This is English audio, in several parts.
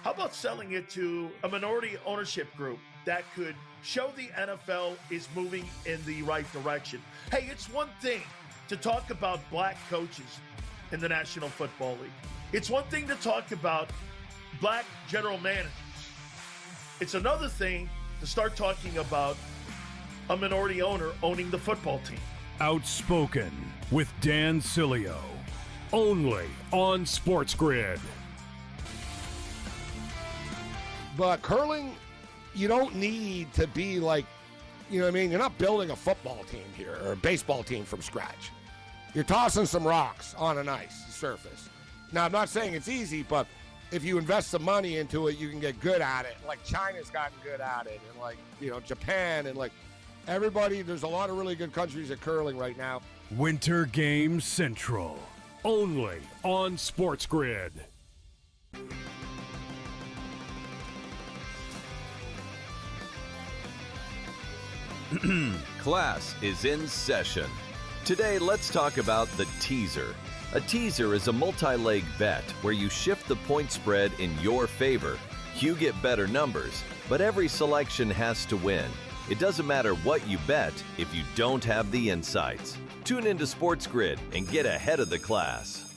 How about selling it to a minority ownership group that could show the NFL is moving in the right direction? Hey, it's one thing to talk about black coaches in the National Football League. It's one thing to talk about black general managers. It's another thing to start talking about a minority owner owning the football team. Outspoken with Dan Cilio, only on SportsGrid. But curling, you don't need to be like, you know what I mean? You're not building a football team here or a baseball team from scratch. You're tossing some rocks on a nice surface. Now, I'm not saying it's easy, but if you invest some money into it, you can get good at it. Like China's gotten good at it, and like, you know, Japan, and like everybody, there's a lot of really good countries at curling right now. Winter Game Central, only on SportsGrid. Class is in session. Today, let's talk about the teaser. A teaser is a multi-leg bet where you shift the point spread in your favor. You get better numbers, but every selection has to win. It doesn't matter what you bet if you don't have the insights. Tune into SportsGrid and get ahead of the class.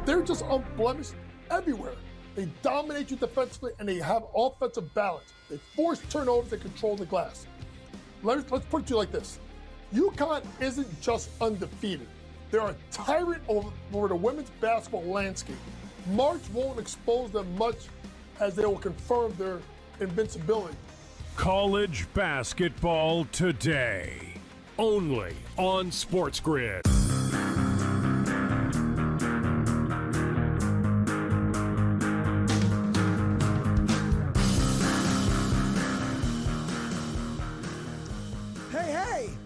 They're just unblemished everywhere. They dominate you defensively, and they have offensive balance. They force turnovers, they control the glass. Let's put it to you like this. UConn isn't just undefeated. They're a tyrant over the women's basketball landscape. March won't expose them much as they will confirm their invincibility. College basketball today, only on SportsGrid.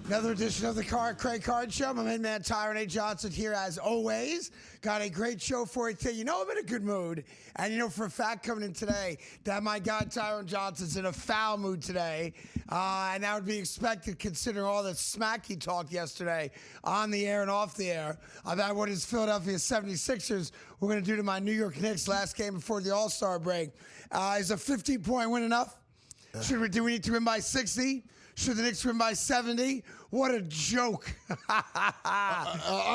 Another edition of the Craig Carton Show. My main man, Tyron A. Johnson, here as always. Got a great show for you today. You know I'm in a good mood. And you know for a fact coming in today that my guy, Tyron Johnson's in a foul mood today. And that would be expected considering all the smack he talked yesterday on the air and off the air about what his Philadelphia 76ers were going to do to my New York Knicks last game before the All-Star break. Is a 15-point win enough? Do we need to win by 60? Should the Knicks win by 70? What a joke.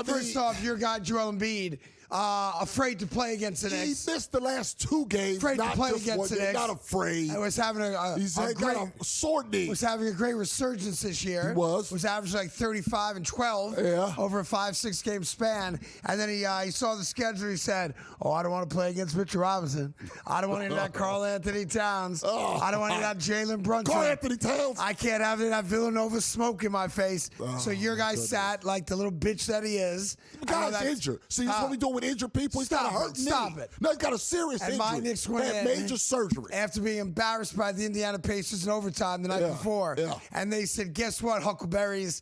First off, your guy, Joel Embiid, afraid to play against the Knicks. He missed the last two games. Afraid to play against the Knicks. Not afraid. Was having got a sore knee. Was having a great resurgence this year. He was. Was averaging like 35 and 12 over a 5-6 game span. And then he saw the schedule. He said, I don't want to play against Mitchell Robinson. I don't want any of that Karl Anthony Towns. I don't want any of that Jalen Brunson. Karl Anthony Towns. I can't have any of that Villanova smoke in my face. So your guy sat like the little bitch that he is. The guy's injured. See, he's only doing with injured people. He's got a hurt knee. Stop it. No, he's got a serious injury. My Knicks went had major surgery. After being embarrassed by the Indiana Pacers in overtime the night before. And they said, guess what, Huckleberries?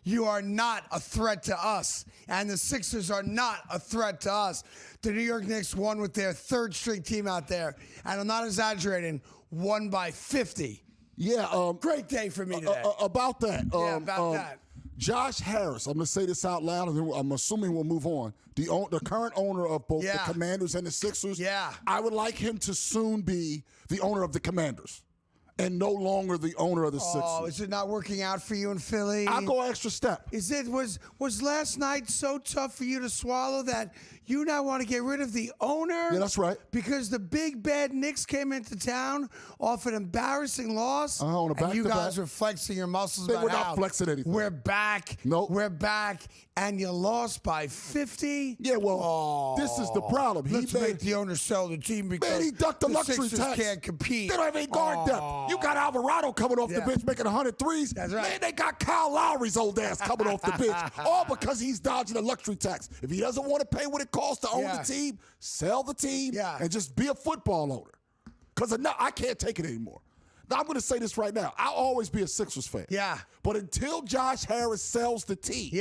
You are not a threat to us. And the Sixers are not a threat to us. The New York Knicks won with their third-string team out there. And I'm not exaggerating, won by 50. Yeah. Great day for me today. About that. About that. Josh Harris, I'm going to say this out loud, and then I'm assuming we'll move on. The current owner of both the Commanders and the Sixers, I would like him to soon be the owner of the Commanders and no longer the owner of the Sixers. Oh, is it not working out for you in Philly? I'll go extra step. Was last night so tough for you to swallow that you now want to get rid of the owner? Yeah, that's right. Because the big bad Knicks came into town off an embarrassing loss. And you guys were flexing your muscles. They were not flexing anything. We're back. Nope. We're back. And you lost by 50? Yeah, well, this is the problem. Let's make the owner sell the team because he ducked the luxury Sixers tax. Can't compete. They don't have any guard depth. You got Alvarado coming off the bench making 100 threes. That's right. Man, they got Kyle Lowry's old ass coming off the bench. All because he's dodging the luxury tax. If he doesn't want to pay what it costs to own the team, sell the team and just be a football owner. Because I can't take it anymore. Now, I'm going to say this right now. I'll always be a Sixers fan. Yeah. But until Josh Harris sells the team,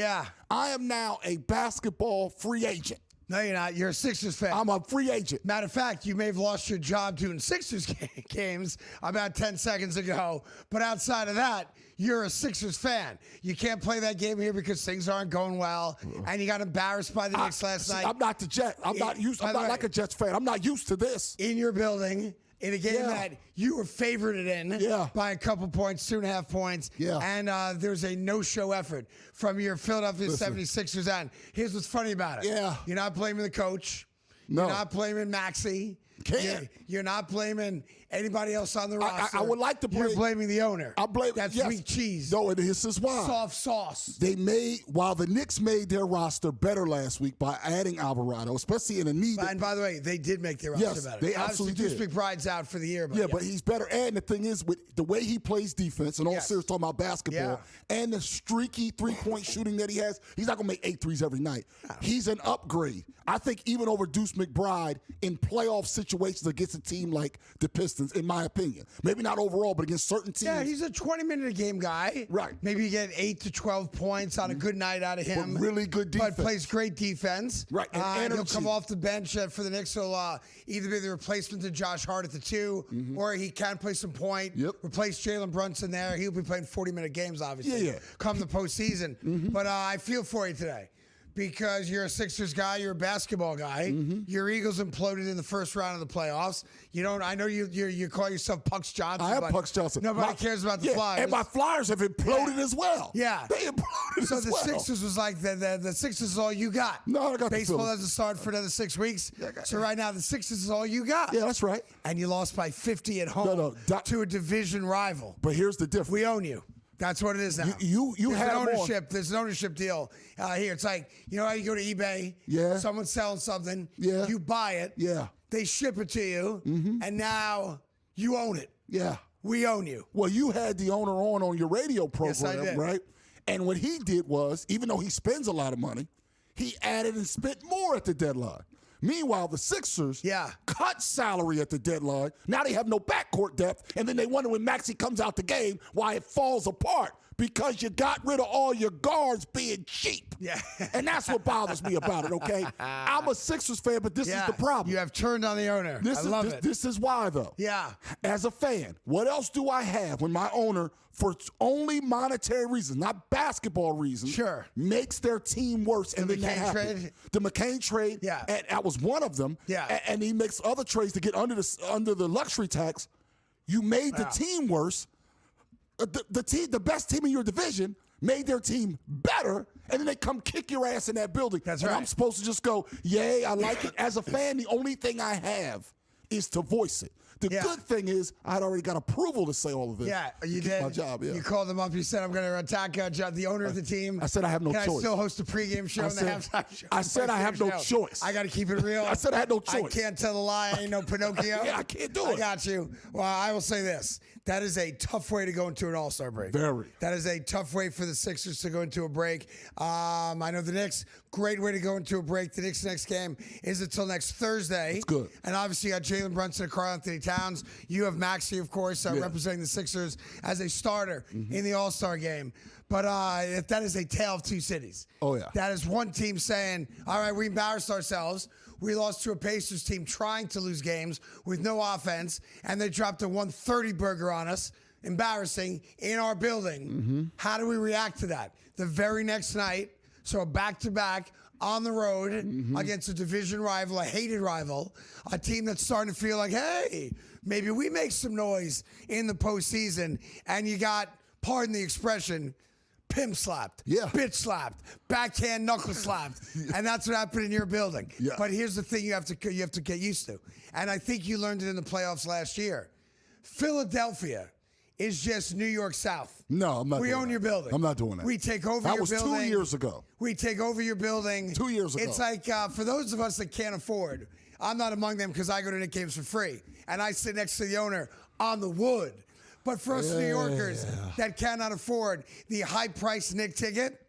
I am now a basketball free agent. No, you're not. You're a Sixers fan. I'm a free agent. Matter of fact, you may have lost your job doing Sixers games about 10 seconds ago. But outside of that, you're a Sixers fan. You can't play that game here because things aren't going well, and you got embarrassed by the Knicks last night. I'm not the Jet. I'm not like a Jets fan. I'm not used to this. In your building, in a game that you were favored in by a couple points, 2.5 points, and there's a no-show effort from your Philadelphia 76ers end. Here's what's funny about it. Yeah. You're not blaming the coach. No. You're not blaming Maxey. You're not blaming anybody else on the roster. I would like to blame. You're blaming the owner. I blame That's weak cheese. No, and this is why. Soft sauce. While the Knicks made their roster better last week by adding Alvarado, especially in a need. And by the way, they did make their roster better. They absolutely did. Deuce McBride's out for the year. But he's better. And the thing is, with the way he plays defense, and all serious talking about basketball, and the streaky three-point shooting that he has, he's not going to make 8 threes every night. He's an upgrade. I think even over Deuce McBride in playoff situations against a team like the Pistons, in my opinion. Maybe not overall, but against certain teams. Yeah, he's a 20-minute-a-game guy. Right. Maybe you get 8 to 12 points on a good night out of him. But really good defense. But plays great defense. Right, and he'll come off the bench for the Knicks. He'll either be the replacement to Josh Hart at the 2, or he can play some point, replace Jalen Brunson there. He'll be playing 40-minute games, obviously, come the postseason. But I feel for you today. Because you're a Sixers guy, you're a basketball guy. Your Eagles imploded in the first round of the playoffs. You don't. I know you call yourself Pucks Johnson. I am Pucks Johnson. Nobody cares about the Flyers. And my Flyers have imploded as well. Yeah, they imploded so as the well. Sixers was like the Sixers is all you got. No, I got baseball doesn't start for another 6 weeks. So right now the Sixers is all you got. Yeah, that's right. And you lost by 50 at home to a division rival. But here's the difference. We own you. That's what it is now. You have ownership. There's an ownership deal here. It's like, you know how you go to eBay? Yeah. Someone's selling something. Yeah. You buy it. Yeah. They ship it to you. And now you own it. Yeah. We own you. Well, you had the owner on your radio program, yes, I did. right? And what he did was, even though he spends a lot of money, he added and spent more at the deadline. Meanwhile, the Sixers cut salary at the deadline. Now they have no backcourt depth, and then they wonder when Maxey comes out the game why it falls apart. Because you got rid of all your guards being cheap. Yeah. And that's what bothers me about it, okay? I'm a Sixers fan, but this is the problem. You have turned on the owner. I love it. This is why, though. Yeah. As a fan, what else do I have when my owner, for only monetary reasons, not basketball reasons, makes their team worse? The McCain trade? The McCain trade, and that was one of them. Yeah. And he makes other trades to get under the luxury tax. You made the team worse. The best team in your division made their team better, and then they come kick your ass in that building. That's and right. I'm supposed to just go, yay, I like it. As a fan, the only thing I have is to voice it. The good thing is I'd already got approval to say all of this. Yeah, you did. My job, You called him up. You said, I'm going to attack the owner of the team. I said I have no Can choice. I still host a pregame show and the halftime show? I said I have no choice. I got to keep it real. I said I had no choice. I can't tell a lie. I ain't no Pinocchio. Yeah, I can't do it. I got you. Well, I will say this. That is a tough way to go into an All-Star break. Very. That is a tough way for the Sixers to go into a break. I know the Knicks, great way to go into a break. The Knicks' next game is until next Thursday. That's good. And obviously you got Jalen Brunson and Karl Anthony Towns. You have Maxey, of course, representing the Sixers as a starter in the All-Star game. But that is a tale of two cities. Oh, yeah. That is one team saying, all right, we embarrassed ourselves. We lost to a Pacers team trying to lose games with no offense, and they dropped a 130 burger on us, embarrassing, in our building. How do we react to that? The very next night, so a back-to-back on the road against a division rival, a hated rival, a team that's starting to feel like, hey, maybe we make some noise in the postseason, and you got, pardon the expression, pimp slapped, bitch slapped, backhand knuckle slapped, and that's what happened in your building. Yeah. But here's the thing you have to get used to, and I think you learned it in the playoffs last year. Philadelphia is just New York South. No, I'm not. We doing own that. your building. I'm not doing that. We take over that your was building. 2 years ago. We take over your building. 2 years ago. It's like for those of us that can't afford. I'm not among them because I go to Knicks games for free, and I sit next to the owner on the wood. But for us New Yorkers that cannot afford the high-priced Knicks ticket,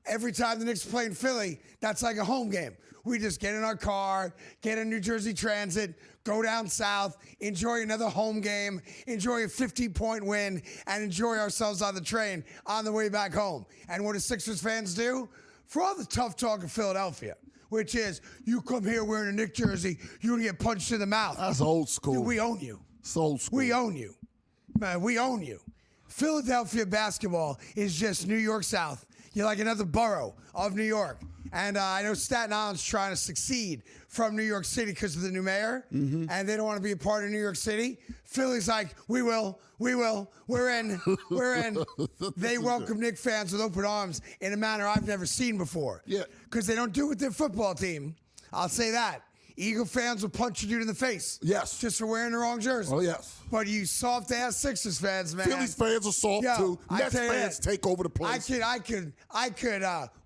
every time the Knicks play in Philly, that's like a home game. We just get in our car, get in New Jersey Transit, go down south, enjoy another home game, enjoy a 50-point win, and enjoy ourselves on the train on the way back home. And what do Sixers fans do? For all the tough talk of Philadelphia, which is you come here wearing a Knicks jersey, you're going to get punched in the mouth. That's old school. Dude, we own you. It's old school. We own you. Man, we own you. Philadelphia basketball is just New York South. You're like another borough of New York. And I know Staten Island's trying to succeed from New York City because of the new mayor, and they don't want to be a part of New York City. Philly's like, we will, we're in. They welcome Knicks fans with open arms in a manner I've never seen before. Yeah. Because they don't do it with their football team. I'll say that. Eagle fans will punch a dude in the face. Yes. Just for wearing the wrong jersey. Oh, yes. But you soft-ass Sixers fans, man. Phillies fans are soft, too. Nets fans take over the place. I could,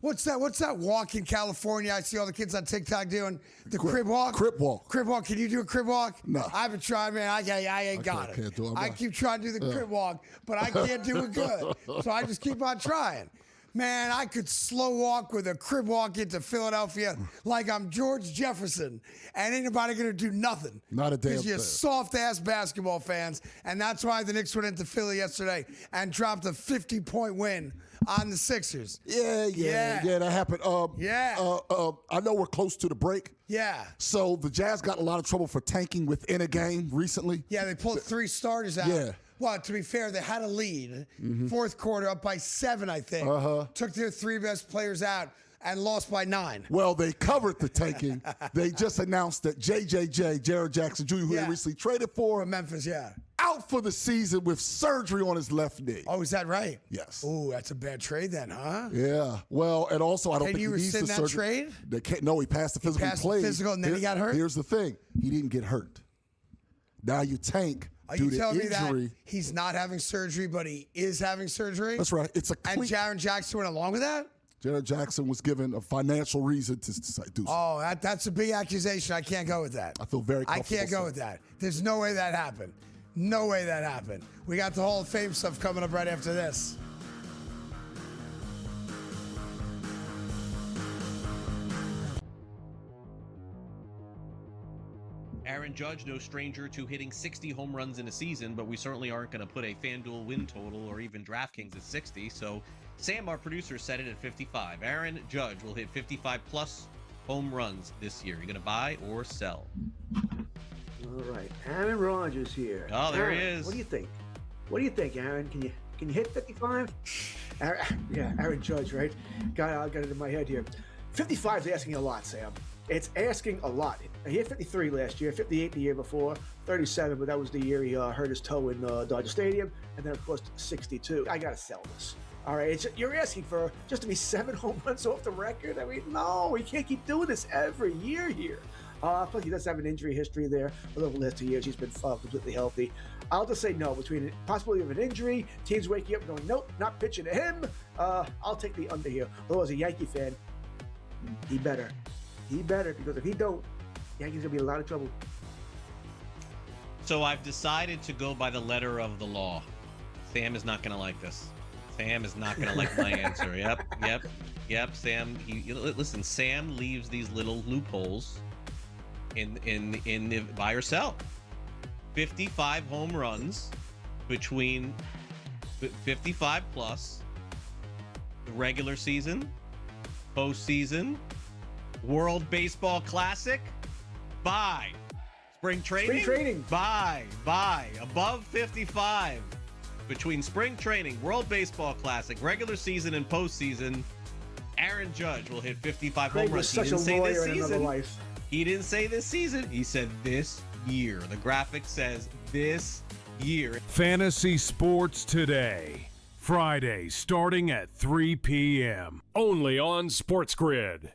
what's that walk in California I see all the kids on TikTok doing? The crib walk? Crib walk. Crib walk. Can you do a crib walk? No. I haven't tried, man. I ain't got it. Can't do it. I keep trying to do the crib walk, but I can't do it good. So I just keep on trying. Man, I could slow walk with a crib walk into Philadelphia like I'm George Jefferson, and ain't nobody gonna do nothing. Not a damn Because you're thing. soft-ass basketball fans, and that's why the Knicks went into Philly yesterday and dropped a 50-point win on the Sixers. Yeah, that happened. I know we're close to the break. Yeah. So the Jazz got a lot of trouble for tanking within a game recently. Yeah, they pulled 3 starters out. Yeah. Well, to be fair, they had a lead. Fourth quarter, up by 7, I think. Took their 3 best players out and lost by 9. Well, they covered the tanking. They just announced that JJJ, Jared Jackson Jr., who they recently traded for, From Memphis, yeah. out for the season with surgery on his left knee. Oh, is that right? Yes. Oh, that's a bad trade then, huh? Yeah. Well, and also I don't Can think you he needs the rescind that surgery. trade? They can't. No, he passed the physical. passed he played. the physical and then he got hurt? Here's the thing: he didn't get hurt. Now you tank. Are due you to telling injury. me that he's not having surgery, but he is having surgery? That's right. It's a And Jaren Jackson went along with that? Jared Jackson was given a financial reason to do so. Oh, that's a big accusation. I can't go with that. I feel very I comfortable can't go saying with that. There's no way that happened. No way that happened. We got the Hall of Fame stuff coming up right after this. Aaron Judge, no stranger to hitting 60 home runs in a season, but we certainly aren't going to put a FanDuel win total or even DraftKings at 60. So Sam, our producer, set it at 55. Aaron Judge will hit 55 plus home runs this year. You going to buy or sell? All right, Aaron Rodgers here. Oh, there Aaron, he is. What do you think? What do you think, Aaron? Can you hit 55? Aaron Judge, right? Got it in my head here. 55 is asking a lot, Sam. It's asking a lot. He hit 53 last year, 58 the year before, 37, but that was the year he hurt his toe in Dodger Stadium, and then of course 62. I gotta sell this. All right, you're asking for just to be 7 home runs off the record. I mean, no, he can't keep doing this every year here. Plus, he does have an injury history there. Over the last 2 years, he's been completely healthy. I'll just say no. Between possibility of an injury, teams waking up and going, nope, not pitching to him. I'll take the under here. Although as a Yankee fan, he better, because if he don't, Yankees gonna be in a lot of trouble. So I've decided to go by the letter of the law. Sam is not going to like this. Sam is not going to like my answer. Yep. Sam, listen. Sam leaves these little loopholes in the buy or sell. 55 home runs between 55 plus the regular season, postseason, World Baseball Classic. Buy. Spring training. Buy. Above 55 between spring training, World Baseball Classic, regular season, and postseason. Aaron Judge will hit 55 home runs. He didn't say this season. He didn't say this season. He said this year. The graphic says this year. Fantasy Sports Today. Friday starting at 3 p.m. Only on SportsGrid.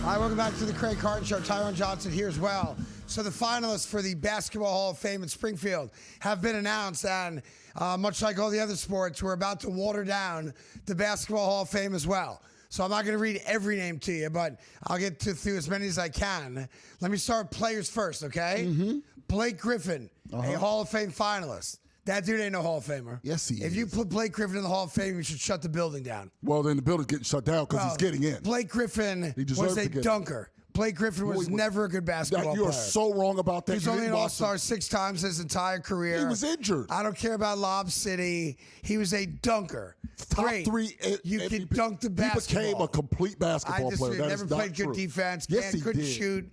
All right, welcome back to the Craig Carton Show. Tyron Johnson here as well. So the finalists for the Basketball Hall of Fame in Springfield have been announced, and much like all the other sports, we're about to water down the Basketball Hall of Fame as well. So I'm not going to read every name to you, but I'll get through as many as I can. Let me start with players first, okay? Mm-hmm. Blake Griffin, a Hall of Fame finalist. That dude ain't no Hall of Famer. Yes, he is. If you put Blake Griffin in the Hall of Fame, you should shut the building down. Well, then the building's getting shut down because he's getting in. Blake Griffin was a dunker. Blake Griffin was never a good basketball player. You are so wrong about that. He's only an all-star 6 times his entire career. He was injured. I don't care about Lob City. He was a dunker. Top Great. 3. You can dunk the basketball. He became a complete basketball player. That never is not played true. good defense. Yes, he couldn't did. shoot.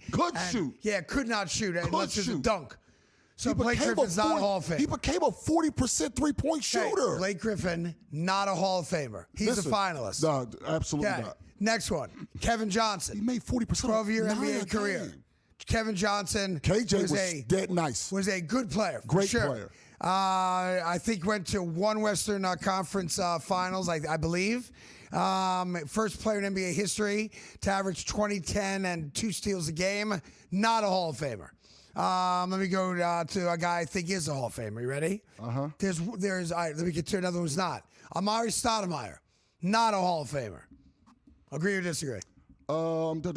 Shoot. Yeah, could not shoot unless it was a dunk. So Blake became Griffin's not a Hall of Famer. He became a 40% three-point shooter. Blake Griffin, not a Hall of Famer. He's a finalist. No, absolutely not. Next one, Kevin Johnson. He made 40%. 12-year NBA career. Kevin Johnson. KJ was dead nice. Was a good player. Great sure. player. I think went to one Western Conference Finals, I believe. First player in NBA history to average 20, 10, and 2 steals a game. Not a Hall of Famer. Let me go to a guy I think is a Hall of Famer. You ready? Uh-huh. Let me get to another one who's not. Amari Stoudemire, not a Hall of Famer. Agree or disagree? Disagree.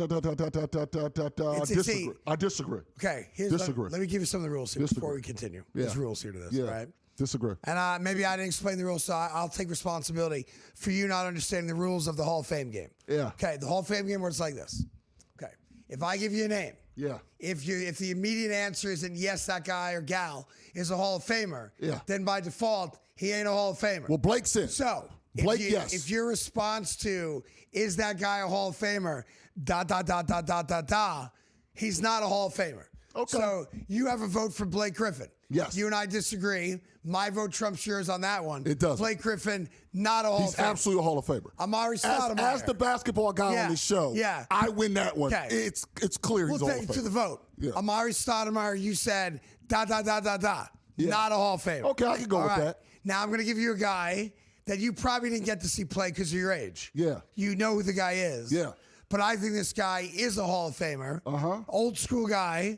I disagree. Okay. Disagree. Let me give you some of the rules here before we continue. There's rules here to this, right? Disagree. And maybe I didn't explain the rules, so I'll take responsibility for you not understanding the rules of the Hall of Fame game. Yeah. Okay, the Hall of Fame game works like this. Okay, if I give you a name, yeah. If the immediate answer isn't yes, that guy or gal is a Hall of Famer, then by default he ain't a Hall of Famer. Well, Blake's in. So Blake, yes. If your response to is that guy a Hall of Famer, ... he's not a Hall of Famer. Okay. So you have a vote for Blake Griffin. Yes. You and I disagree. My vote trumps yours on that one. It does. Blake Griffin, not a Hall of Famer. He's absolutely a Hall of Famer. Amari Stoudemire. As the basketball guy on the show, I win that one. Okay. It's clear he's a Hall of Famer. We'll take you to the vote. Yeah. Amari Stoudemire, you said ... Not a Hall of Famer. Okay, I can go with that. Now I'm going to give you a guy that you probably didn't get to see play because of your age. Yeah. You know who the guy is. Yeah. But I think this guy is a Hall of Famer. Uh-huh. Old school guy.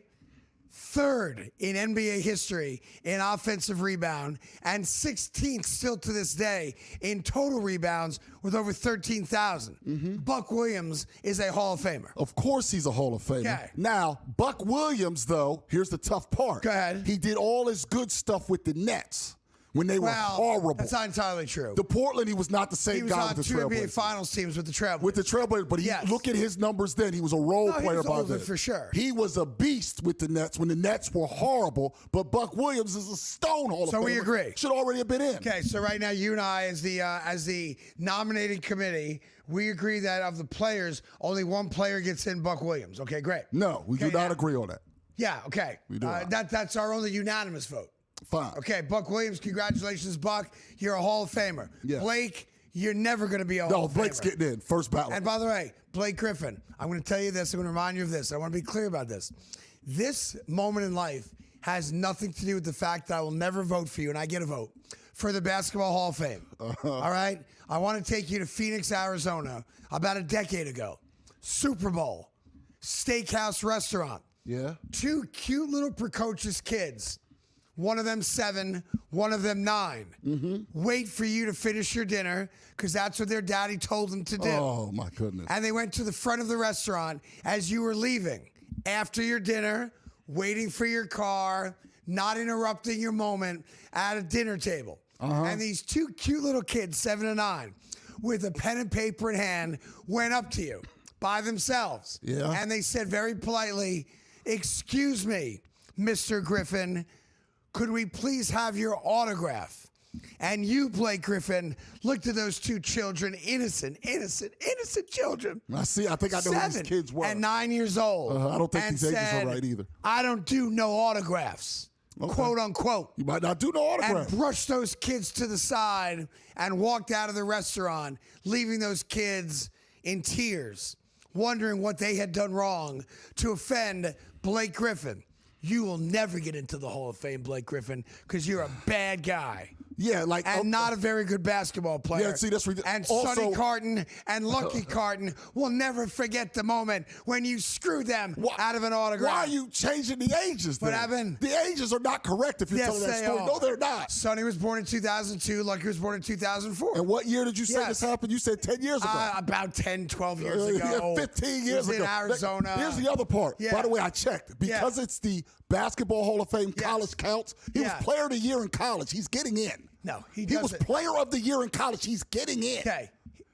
3rd in NBA history in offensive rebound and 16th still to this day in total rebounds with over 13,000. Mm-hmm. Buck Williams is a Hall of Famer. Of course he's a Hall of Famer. Okay. Now, Buck Williams, though, here's the tough part. Go ahead. He did all his good stuff with the Nets when they were horrible. That's not entirely true. The Portland, he was not the same guy with the Trailblazers. He was on 2 NBA Finals teams with the Trailblazers. But look at his numbers then. He was a role player by then. For sure. He was a beast with the Nets when the Nets were horrible, but Buck Williams is a stone Hall of Famer. So we agree. Should already have been in. Okay, so right now you and I, as the nominating committee, we agree that of the players, only one player gets in, Buck Williams. Okay, great. No, we do not agree on that. Yeah, okay. We do not. That's our only unanimous vote. Fine. Okay, Buck Williams, congratulations, Buck. You're a Hall of Famer. Yeah. Blake, you're never going to be a Hall of Famer. No, Blake's getting in. First ballot. And by the way, Blake Griffin, I'm going to tell you this. I'm going to remind you of this. I want to be clear about this. This moment in life has nothing to do with the fact that I will never vote for you, and I get a vote, for the Basketball Hall of Fame. All right? I want to take you to Phoenix, Arizona, about a decade ago. Super Bowl, steakhouse restaurant. Yeah. 2 cute little precocious kids. One of them 7, one of them 9. Mm-hmm. Wait for you to finish your dinner because that's what their daddy told them to do. Oh, my goodness. And they went to the front of the restaurant as you were leaving. After your dinner, waiting for your car, not interrupting your moment at a dinner table. Uh-huh. And these 2 cute little kids, 7 and 9, with a pen and paper in hand, went up to you by themselves. Yeah. And they said very politely, "Excuse me, Mr. Griffin, could we please have your autograph?" And you, Blake Griffin, looked at those 2 children, innocent children. I see. I think I know who these kids were. And 9 years old. I don't think and these ages said, are right either. "I don't do no autographs," quote unquote. You might not do no autograph. And brushed those kids to the side and walked out of the restaurant, leaving those kids in tears, wondering what they had done wrong to offend Blake Griffin. You will never get into the Hall of Fame, Blake Griffin, because you're a bad guy. Yeah, like and not a very good basketball player. Yeah, see, that's and also, Sonny Carton and Lucky Carton will never forget the moment when you screwed them out of an autograph. Why are you changing the ages? What then? happened? The ages are not correct if you're telling that story. No, they're not. Sonny was born in 2002. Lucky was born in 2004. And what year did you say this happened? You said 10 years ago. About 10, 12 years ago. 15 years ago. In Arizona. Here's the other part. Yeah. By the way, I checked. Because it's the Basketball Hall of Fame, college counts. He was player of the year in college. He's getting in. No, he was player of the year in college. He's getting in. Okay.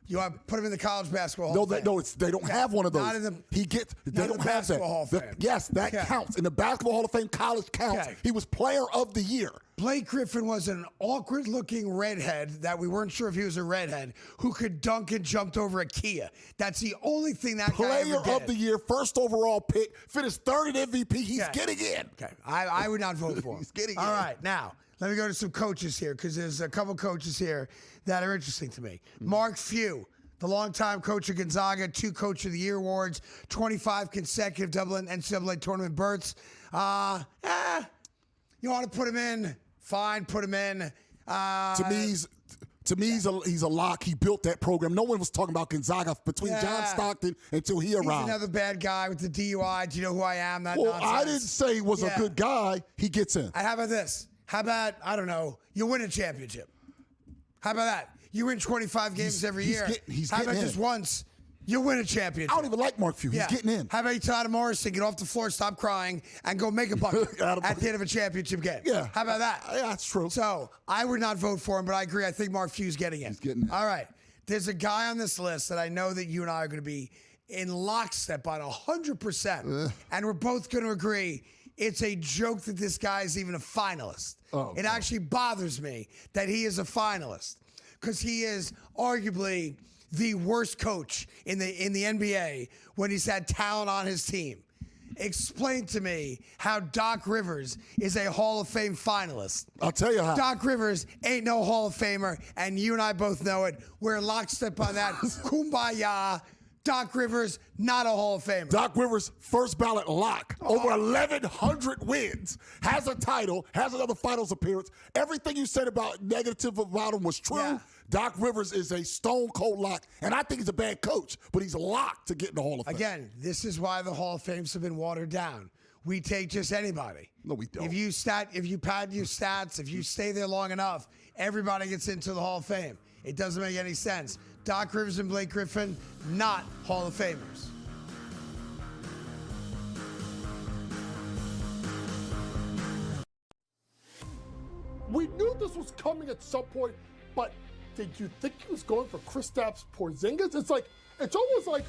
You want to put him in the college basketball Hall No, of Fame? they don't have one of those. Not in the, they don't have that. Hall of Fame. Yes, that counts. In the Basketball Hall of Fame, college counts. Okay. He was Player of the Year. Blake Griffin was an awkward-looking redhead that we weren't sure if he was a redhead who could dunk and jumped over a Kia. That's the only thing that guy ever did. Player of the Year, first overall pick, finished third in MVP. He's getting in. Okay, I would not vote for him. He's getting in. All right, now let me go to some coaches here because there's a couple coaches here that are interesting to me. Mark Few, the longtime coach of Gonzaga, 2 Coach of the Year awards, 25 consecutive NCAA tournament berths. You want to put him in? Fine, put him in. To me, he's a lock. He built that program. No one was talking about Gonzaga between John Stockton until he arrived. He's another bad guy with the DUI. Do you know who I am? That well, nonsense. I didn't say he was a good guy. He gets in. And how about this? How about, I don't know, you win a championship? How about that? You win 25 games every year. How about just once? You win a championship. I don't even like Mark Few. He's getting in. How about you tell Adam Morrison, get off the floor, stop crying, and go make a bucket at the end of a championship game? Yeah. How about that? Yeah, that's true. So I would not vote for him, but I agree. I think Mark Few's getting in. He's getting in. All right. There's a guy on this list that I know that you and I are going to be in lockstep on 100%. And we're both going to agree it's a joke that this guy is even a finalist. It actually bothers me that he is a finalist because he is arguably the worst coach in the NBA when he's had talent on his team. Explain to me how Doc Rivers is a Hall of Fame finalist. I'll tell you how. Doc Rivers ain't no Hall of Famer, and you and I both know it. We're lockstep on that. Kumbaya. Doc Rivers, not a Hall of Famer. Doc Rivers, first ballot lock. Over 1,100 wins. Has a title. Has another finals appearance. Everything you said about negative about him was true. Yeah. Doc Rivers is a stone cold lock. And I think he's a bad coach, but he's locked to get in the Hall of Fame. Again, this is why the Hall of Fames have been watered down. We take just anybody. No, we don't. If you pad your stats, if you stay there long enough, everybody gets into the Hall of Fame. It doesn't make any sense. Doc Rivers and Blake Griffin, not Hall of Famers. We knew this was coming at some point, but did you think he was going for Kristaps Porzingis? It's almost like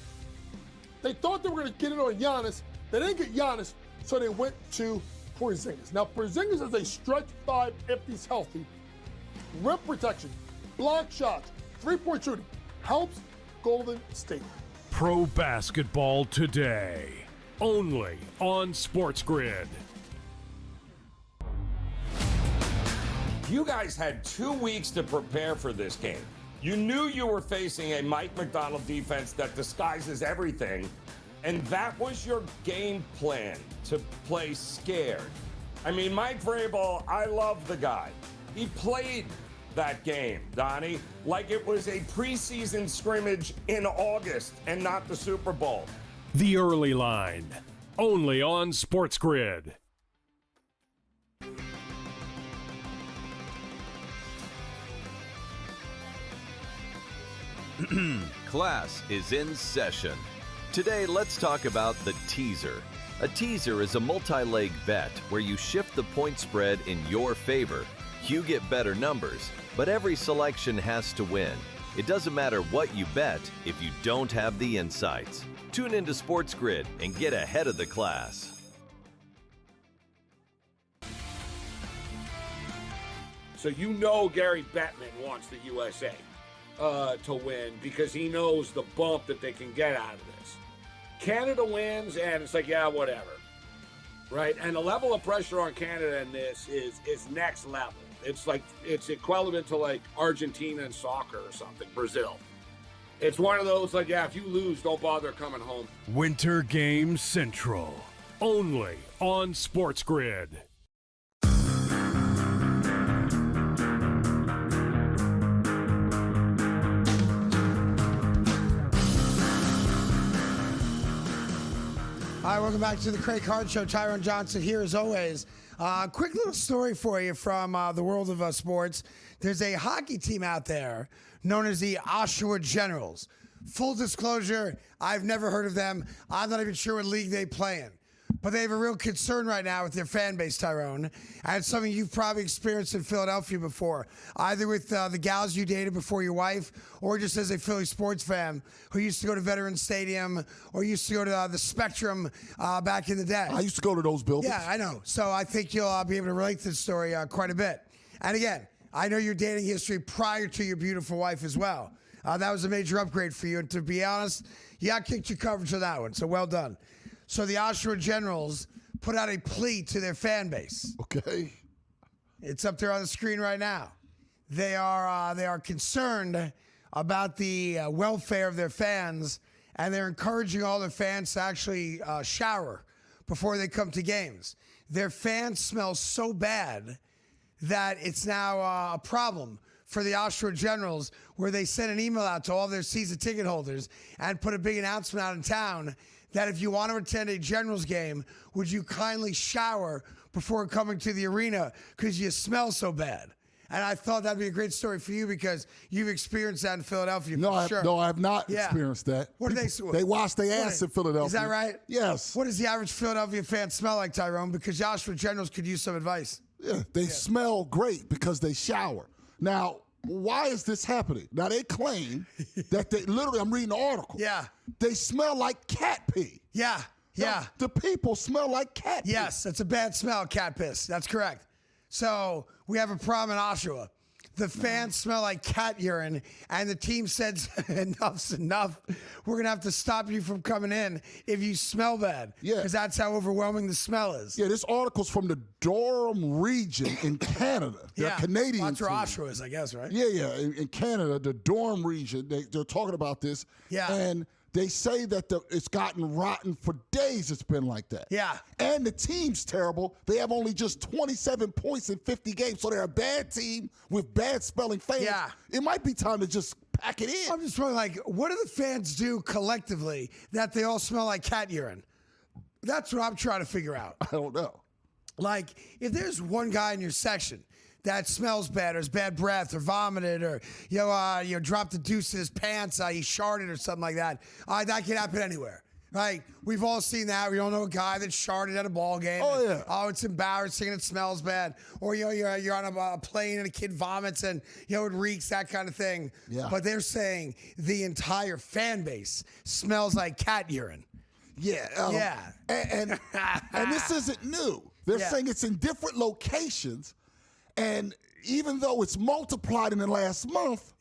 they thought they were going to get it on Giannis. They didn't get Giannis, so they went to Porzingis. Now, Porzingis is a stretch 5 if he's healthy. Rim protection, block shots, three-point shooting. Helps Golden State. Pro Basketball Today. Only on SportsGrid. You guys had 2 weeks to prepare for this game. You knew you were facing a Mike McDonald defense that disguises everything, and that was your game plan, to play scared. I mean, Mike Vrabel, I love the guy. He played that game, Donnie, like it was a preseason scrimmage in August and not the Super Bowl. The Early Line. Only on SportsGrid. Class is in session. Today, let's talk about the teaser. A teaser is a multi-leg bet where you shift the point spread in your favor. You get better numbers, but every selection has to win. It doesn't matter what you bet if you don't have the insights. Tune into SportsGrid and get ahead of the class. So you know Gary Bettman wants the USA to win because he knows the bump that they can get out of this. Canada wins, and it's like, yeah, whatever. Right? And the level of pressure on Canada in this is next level. It's like, it's equivalent to like Argentina in soccer or something, Brazil. It's one of those like, yeah, if you lose, don't bother coming home. Winter Games Central. Only on SportsGrid. All right, welcome back to the Craig Carton Show. Tyron Johnson here as always. Quick little story for you from the world of sports. There's a hockey team out there known as the Oshawa Generals. Full disclosure, I've never heard of them. I'm not even sure what league they play in. But they have a real concern right now with their fan base, Tyrone. And it's something you've probably experienced in Philadelphia before, either with the gals you dated before your wife, or just as a Philly sports fan who used to go to Veterans Stadium or used to go to the Spectrum back in the day. I used to go to those buildings. Yeah, I know. So I think you'll be able to relate to this story quite a bit. And again, I know your dating history prior to your beautiful wife as well. That was a major upgrade for you. And to be honest, you outkicked your coverage for that one. So well done. So the Oshawa Generals put out a plea to their fan base. Okay. It's up there on the screen right now. They are concerned about the welfare of their fans, and they're encouraging all their fans to actually shower before they come to games. Their fans smell so bad that it's now a problem for the Oshawa Generals, where they sent an email out to all their season ticket holders and put a big announcement out in town that if you want to attend a Generals game, would you kindly shower before coming to the arena because you smell so bad. And I thought that'd be a great story for you because you've experienced that in Philadelphia. No, I have not Yeah. experienced that. What do They wash their ass in Philadelphia. Is that right? Yes. What does the average Philadelphia fan smell like, Tyrone? Because Joshua Generals could use some advice. Yeah, they smell great because they shower. Now, why is this happening? Now, they claim that they literally, I'm reading the article. Yeah. They smell like cat pee. Yeah. Yeah. The people smell like cat pee. Yes, it's a bad smell, cat piss. That's correct. So we have a problem in Oshawa. The fans smell like cat urine, and the team said, enough's enough. We're going to have to stop you from coming in if you smell bad. Yeah. Because that's how overwhelming the smell is. Yeah, this article's from the Durham region in Canada. They're Canadian. That's where team. Oshawa is, I guess, right? Yeah. In Canada, the Durham region, they're talking about this. Yeah. And they say that it's gotten rotten for days. It's been like that. Yeah. And the team's terrible. They have only just 27 points in 50 games, so they're a bad team with bad spelling fans. Yeah. It might be time to just pack it in. I'm just wondering, like, what do the fans do collectively that they all smell like cat urine? That's what I'm trying to figure out. I don't know. Like, if there's one guy in your section that smells bad or has bad breath or vomited or, dropped a deuce in his pants, he sharted or something like that, that can happen anywhere. Right? We've all seen that. We all know a guy that sharted at a ball game. Oh, yeah. Oh, it's embarrassing and it smells bad. Or, you're on a plane and a kid vomits and, it reeks, that kind of thing. Yeah. But they're saying the entire fan base smells like cat urine. Yeah. Yeah. And this isn't new. They're saying it's in different locations. And even though it's multiplied in the last month,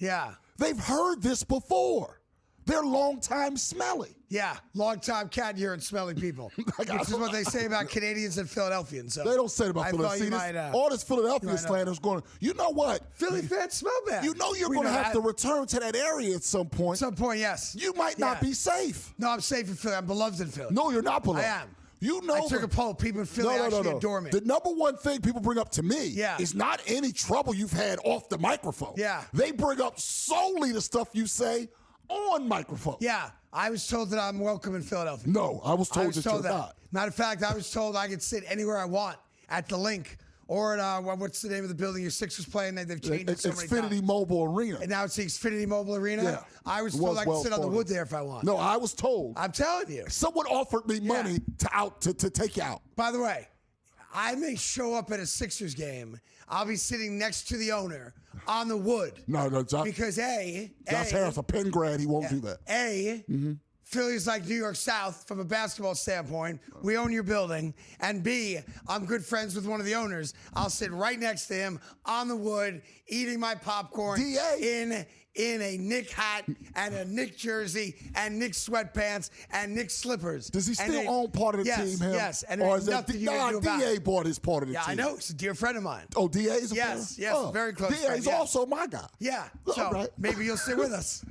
they've heard this before. They're long-time smelly. Yeah, long-time cat urine smelling people, which is what they say about Canadians and Philadelphians. So they don't say it about Philadelphia. All this Philadelphia slander is going, you know what? Philly fans smell bad. You know you're going to have to return to that area at some point. At some point, yes. You might not be safe. No, I'm safe in Philly. I'm beloved in Philly. No, you're not beloved. I am. You know, I took a poll. People in Philly actually adore me. The number one thing people bring up to me is not any trouble you've had off the microphone. Yeah. They bring up solely the stuff you say on microphone. Yeah. I was told that I'm welcome in Philadelphia. No, I was told that you're not. Matter of fact, I was told I could sit anywhere I want at the Link or at, what's the name of the building your Sixers play in? They've changed it so many times. Xfinity Mobile Arena. And now it's the Xfinity Mobile Arena? Yeah. I was told I could sit on the wood there if I want. No, I was told. I'm telling you. Someone offered me money to take you out. By the way, I may show up at a Sixers game. I'll be sitting next to the owner on the wood. No, Josh. Because Josh Harris, a Penn grad, he won't do that. Philly's like New York South from a basketball standpoint. We own your building. And B, I'm good friends with one of the owners. I'll sit right next to him on the wood, eating my popcorn in a Knick hat and a Knick jersey and Knick sweatpants and Knick slippers. Does he still own part of the team, him? Yes, and or there's is that nothing you can do about DA it. bought his part of the Yeah, team? I know. He's a dear friend of mine. Oh, DA is a Yes, friend? yes, very close DA friend, is yeah. also my guy. Yeah, All so right. maybe you'll sit with us.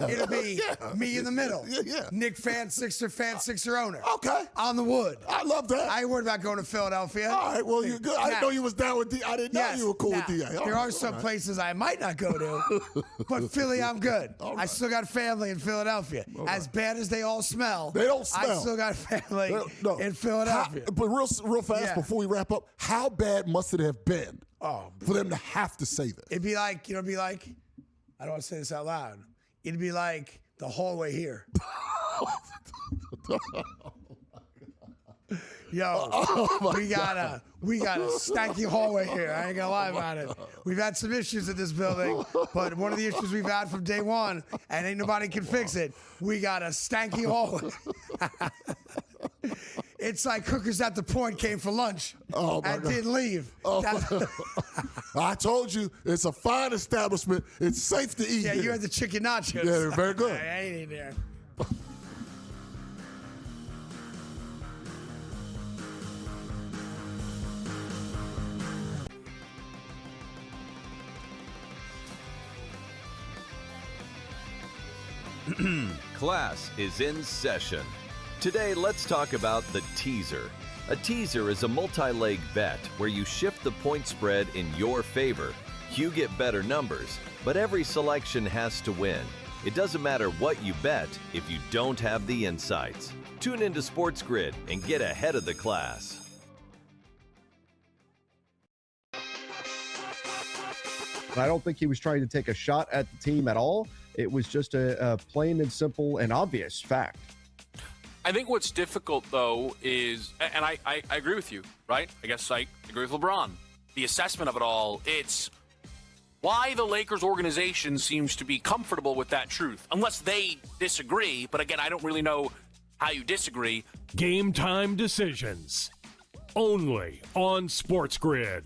It'll be me in the middle. Yeah. Nick fan, Sixer owner. Okay. On the wood. I love that. I ain't worried about going to Philadelphia. All right, well, you're good. I didn't know you was down with DA. I didn't know you were cool with DA. There are some places I might not go to, but Philly, I'm good. I still got family in Philadelphia. As bad as they all smell, they don't smell. I still got family in Philadelphia. But real fast before we wrap up, how bad must it have been for them to have to say this? It'd be like, I don't want to say this out loud. It'd be like the hallway here. Yo, we got a stanky hallway here. I ain't gonna lie about it. We've had some issues in this building, but one of the issues we've had from day one, and ain't nobody can fix it. We got a stanky hallway. It's like Hookers at the Point came for lunch and didn't leave. I told you, it's a fine establishment. It's safe to eat. Yeah, here. you had the chicken nachos. Yeah, very good. I ain't in there. Class is in session. Today, let's talk about the teaser. A teaser is a multi-leg bet where you shift the point spread in your favor. You get better numbers, but every selection has to win. It doesn't matter what you bet if you don't have the insights. Tune into SportsGrid and get ahead of the class. I don't think he was trying to take a shot at the team at all. It was just a plain and simple and obvious fact. I think what's difficult, though, is, and I agree with you, right? I guess I agree with LeBron. The assessment of it all, it's why the Lakers organization seems to be comfortable with that truth, unless they disagree. But again, I don't really know how you disagree. Game time decisions. Only on SportsGrid.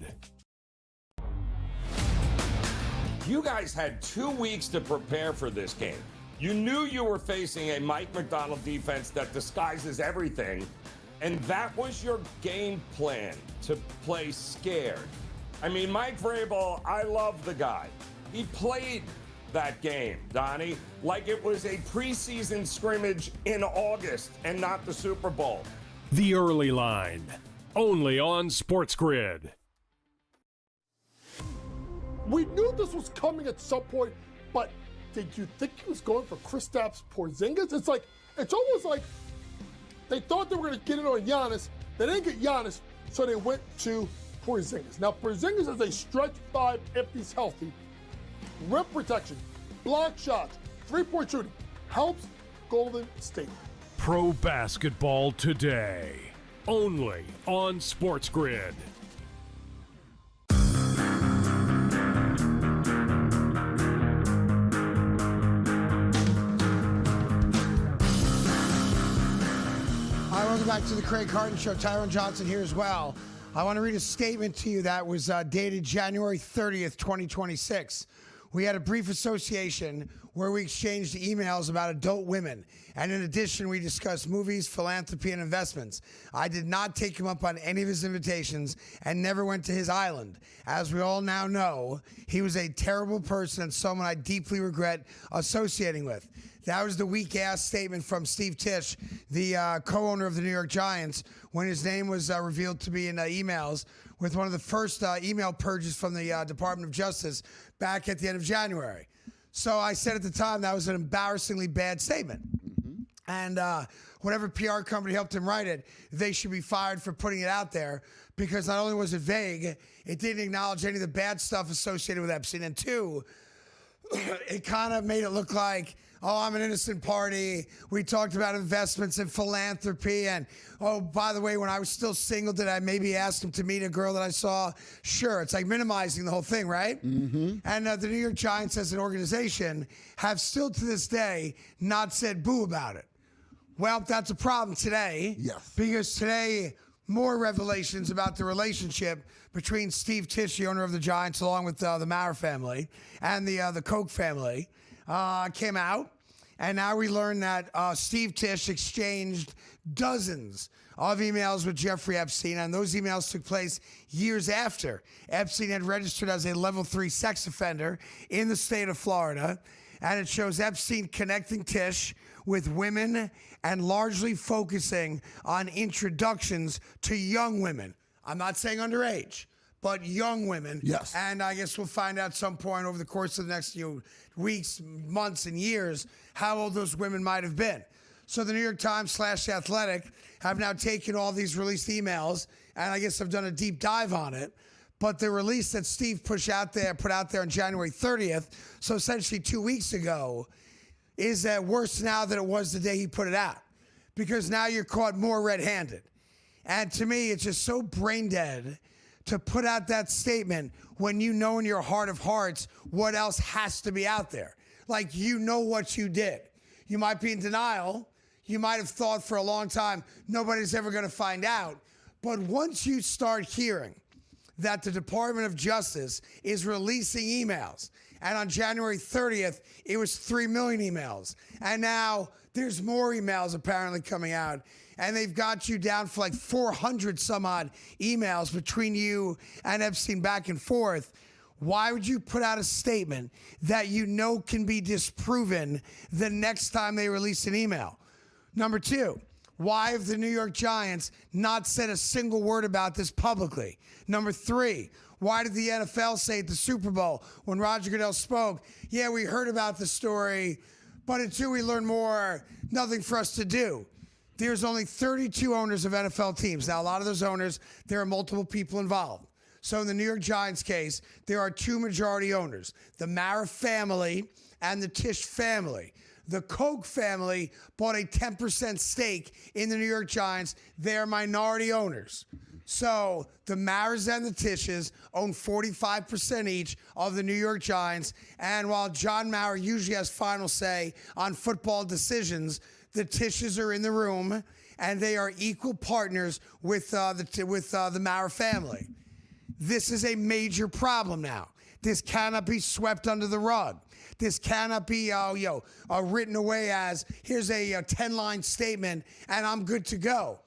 You guys had 2 weeks to prepare for this game. You knew you were facing a Mike McDonald defense that disguises everything, and that was your game plan, to play scared. I mean, Mike Vrabel, I love the guy. He played that game, Donnie, like it was a preseason scrimmage in August and not the Super Bowl. The early line. Only on SportsGrid. We knew this was coming at some point, but did you think he was going for Kristaps Porzingis? It's almost like they thought they were going to get it on Giannis. They didn't get Giannis, so they went to Porzingis. Now, Porzingis is a stretch five if he's healthy. Rim protection, block shots, three-point shooting, helps Golden State. Pro basketball today. Only on SportsGrid. Welcome back to the Craig Carton Show. Tyron Johnson here as well. I want to read a statement to you that was dated January 30th, 2026. We had a brief association where we exchanged emails about adult women. And in addition, we discussed movies, philanthropy, and investments. I did not take him up on any of his invitations and never went to his island. As we all now know, he was a terrible person and someone I deeply regret associating with. That was the weak-ass statement from Steve Tisch, the co-owner of the New York Giants, when his name was revealed to be in emails with one of the first email purges from the Department of Justice back at the end of January. So I said at the time that was an embarrassingly bad statement. And whatever PR company helped him write it, they should be fired for putting it out there, because not only was it vague, it didn't acknowledge any of the bad stuff associated with Epstein. And two, it kind of made it look like, oh, I'm an innocent party. We talked about investments and philanthropy. And, oh, by the way, when I was still single, did I maybe ask him to meet a girl that I saw? Sure. It's like minimizing the whole thing, right? Mm-hmm. And the New York Giants as an organization have still to this day not said boo about it. Well, that's a problem today. Yes. Because today, more revelations about the relationship between Steve Tisch, the owner of the Giants, along with the Maurer family and the Koch family, came out. And now we learn that Steve Tisch exchanged dozens of emails with Jeffrey Epstein, and those emails took place years after Epstein had registered as a level 3 sex offender in the state of Florida. And it shows Epstein connecting Tisch with women and largely focusing on introductions to young women. I'm not saying underage, but young women. Yes. And I guess we'll find out some point over the course of the next weeks, months, and years how old those women might have been. So the New York Times / Athletic have now taken all these released emails, and I guess I've done a deep dive on it. But the release that Steve put out there on January 30th, so essentially 2 weeks ago, is worse now than it was the day he put it out. Because now you're caught more red-handed. And to me, it's just so brain dead to put out that statement when you know in your heart of hearts what else has to be out there. Like, you know what you did. You might be in denial. You might have thought for a long time nobody's ever going to find out. But once you start hearing that the Department of Justice is releasing emails, and on January 30th, it was 3 million emails, and now there's more emails apparently coming out, and they've got you down for like 400 some odd emails between you and Epstein back and forth. Why would you put out a statement that you know can be disproven the next time they release an email? Number two, why have the New York Giants not said a single word about this publicly? Number three, why did the NFL say at the Super Bowl when Roger Goodell spoke, yeah, we heard about the story, but until we learn more, nothing for us to do? There's only 32 owners of NFL teams. Now, a lot of those owners, there are multiple people involved. So in the New York Giants case, there are two majority owners, the Mara family and the Tisch family. The Koch family bought a 10% stake in the New York Giants. They're minority owners. So the Maras and the Tisches own 45% each of the New York Giants. And while John Mara usually has final say on football decisions, the Tisches are in the room, and they are equal partners with the Mara family. This is a major problem now. This cannot be swept under the rug. This cannot be written away as, here's a 10-line statement and I'm good to go.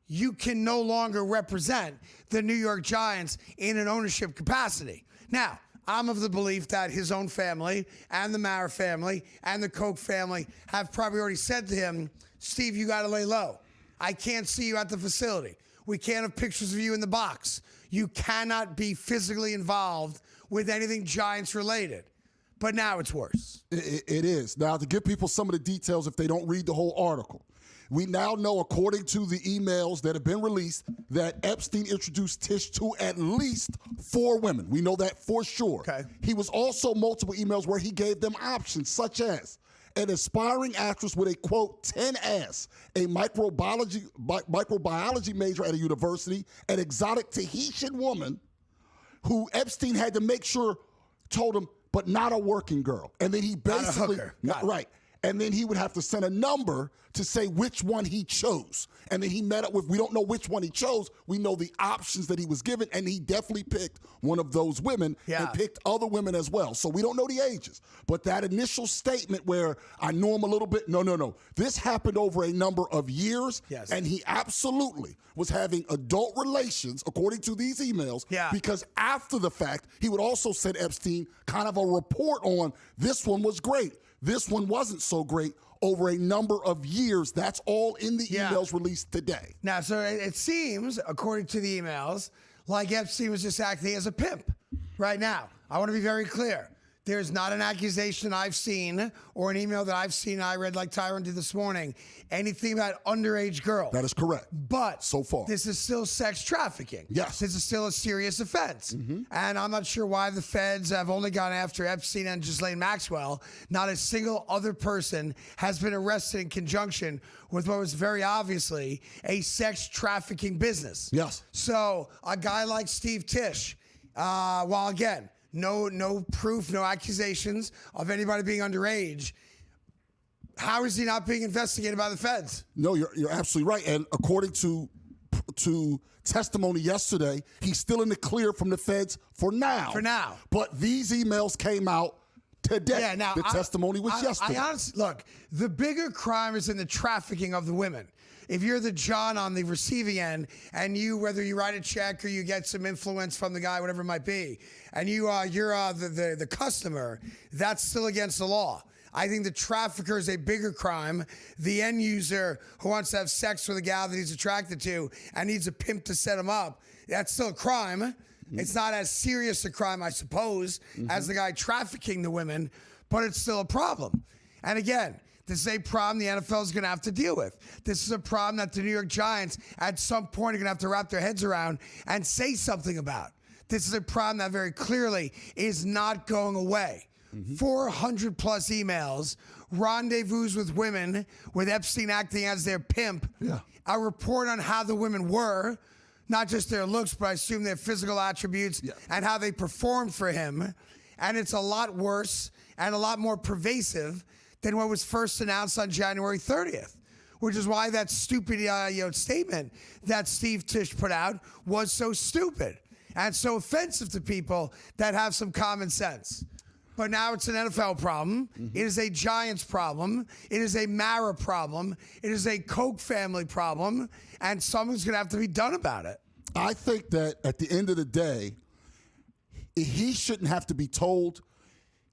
You can no longer represent the New York Giants in an ownership capacity. Now, I'm of the belief that his own family and the Mara family and the Koch family have probably already said to him, Steve, you got to lay low. I can't see you at the facility. We can't have pictures of you in the box. You cannot be physically involved with anything Giants related. But now it's worse. It is. Now, to give people some of the details if they don't read the whole article, we now know, according to the emails that have been released, that Epstein introduced Tisch to at least 4 women. We know that for sure. Okay. He was also multiple emails where he gave them options, such as an aspiring actress with a, quote, 10 ass, a microbiology major at a university, an exotic Tahitian woman who Epstein had to make sure told him, but not a working girl. And then he basically, right. And then he would have to send a number to say which one he chose. And then he met up with, we don't know which one he chose. We know the options that he was given, and he definitely picked one of those women and picked other women as well. So we don't know the ages. But that initial statement where I know him a little bit, no. This happened over a number of years, and he absolutely was having adult relations, according to these emails, because after the fact, he would also send Epstein kind of a report on this one was great. This one wasn't so great over a number of years. That's all in the emails released today. Now, so it seems, according to the emails, like Epstein was just acting as a pimp right now. I want to be very clear. There's not an accusation I've seen or an email that I've seen, I read like Tyron did this morning, anything about underage girls. That is correct. But so far, this is still sex trafficking. Yes. This is still a serious offense. Mm-hmm. And I'm not sure why the feds have only gone after Epstein and Ghislaine Maxwell. Not a single other person has been arrested in conjunction with what was very obviously a sex trafficking business. Yes. So a guy like Steve Tisch, while again, no proof, no accusations of anybody being underage. How is he not being investigated by the feds? No, you're absolutely right. And according to testimony yesterday, he's still in the clear from the feds for now. For now. But these emails came out today. Yeah, now, the testimony was yesterday. I honestly, look, the bigger crime is in the trafficking of the women. If you're the John on the receiving end, and you, whether you write a check or you get some influence from the guy, whatever it might be, and you're the customer, that's still against the law. I think the trafficker is a bigger crime. The end user who wants to have sex with a gal that he's attracted to and needs a pimp to set him up, that's still a crime. Mm-hmm. It's not as serious a crime, I suppose, as the guy trafficking the women, but it's still a problem. And again, this is a problem the NFL is going to have to deal with. This is a problem that the New York Giants at some point are going to have to wrap their heads around and say something about. This is a problem that very clearly is not going away. 400 plus emails rendezvous with women, with Epstein acting as their pimp. Yeah. A report on how the women were, not just their looks, but I assume their physical attributes and how they performed for him. And it's a lot worse and a lot more pervasive than what was first announced on January 30th, which is why that stupid statement that Steve Tisch put out was so stupid and so offensive to people that have some common sense. But now it's an NFL problem. It is a Giants problem. It is a Mara problem. It is a Koch family problem. And something's going to have to be done about it. I think that at the end of the day, he shouldn't have to be told.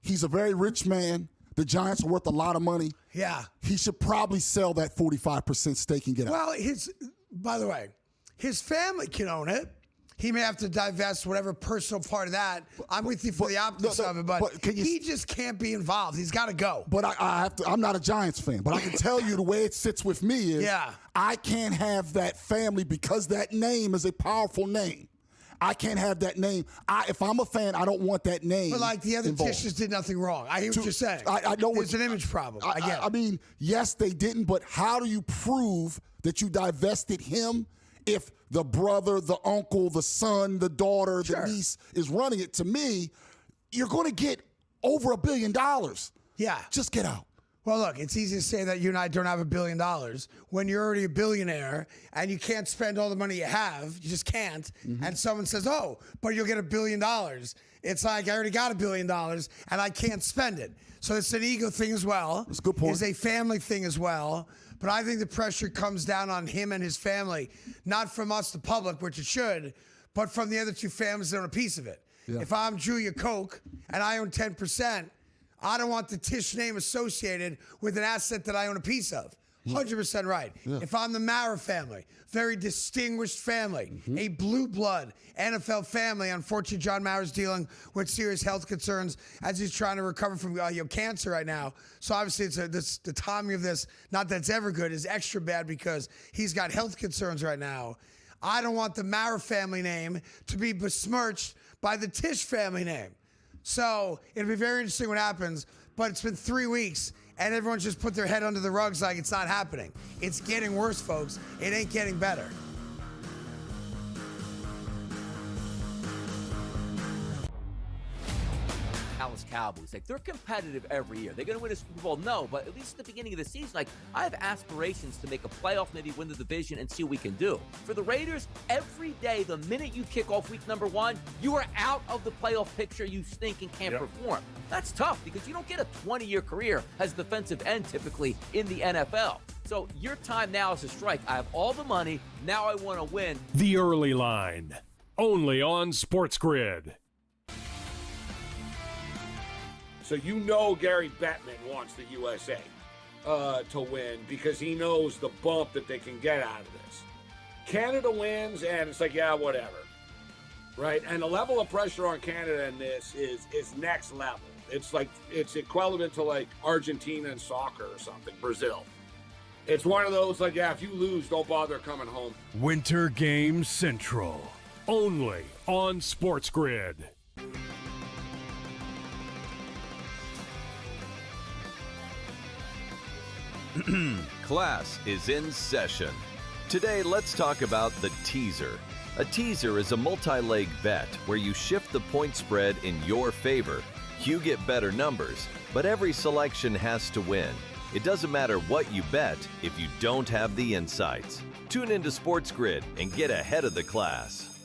He's a very rich man. The Giants are worth a lot of money. Yeah. He should probably sell that 45% stake and get out. Well, by the way, his family can own it. He may have to divest whatever personal part of that. I'm with you for the optics of it, but he just can't be involved. He's got to go. But I have to. I'm not a Giants fan, but I can tell you the way it sits with me is I can't have that family because that name is a powerful name. I can't have that name. If I'm a fan, I don't want that name. But like the other involved. Tisches did nothing wrong. I hear what you're saying. I know it's an image problem. I get it. I mean, yes, they didn't, but how do you prove that you divested him if the brother, the uncle, the son, the daughter, the niece is running it? To me, you're going to get over $1 billion. Yeah. Just get out. Well, look, it's easy to say that you and I don't have $1 billion when you're already a billionaire and you can't spend all the money you have. You just can't. And someone says, oh, but you'll get $1 billion. It's like, I already got $1 billion and I can't spend it. So it's an ego thing as well. That's a good point. It's a family thing as well. But I think the pressure comes down on him and his family, not from us, the public, which it should, but from the other two families that own a piece of it. Yeah. If I'm Julia Koch and I own 10%, I don't want the Tisch name associated with an asset that I own a piece of. 100% right. Yeah. If I'm the Mara family, very distinguished family, a blue blood NFL family. Unfortunately, John Mara's dealing with serious health concerns as he's trying to recover from cancer right now. So obviously, the timing of this, not that it's ever good, is extra bad because he's got health concerns right now. I don't want the Mara family name to be besmirched by the Tisch family name. So it'll be very interesting what happens. But it's been 3 weeks, and everyone's just put their head under the rugs like it's not happening. It's getting worse, folks. It ain't getting better. Dallas Cowboys, like, they're competitive every year. They're going to win a Super Bowl? No, but at least at the beginning of the season, like, I have aspirations to make a playoff, maybe win the division and see what we can do. For the Raiders, every day, the minute you kick off week number 1, you are out of the playoff picture. You stink and can't perform. That's tough because you don't get a 20-year career as a defensive end typically in the NFL. So your time now is to strike. I have all the money. Now I want to win. The Early Line, only on SportsGrid. So you know Gary Bettman wants the USA to win because he knows the bump that they can get out of this. Canada wins, and it's like, yeah, whatever. Right? And the level of pressure on Canada in this is next level. It's like it's equivalent to like Argentina in soccer or something, Brazil. It's one of those like, yeah, if you lose, don't bother coming home. Winter Game Central, only on SportsGrid. Class is in session. Today, let's talk about the teaser. A teaser is a multi-leg bet where you shift the point spread in your favor. You get better numbers, but every selection has to win. It doesn't matter what you bet if you don't have the insights. Tune into SportsGrid and get ahead of the class.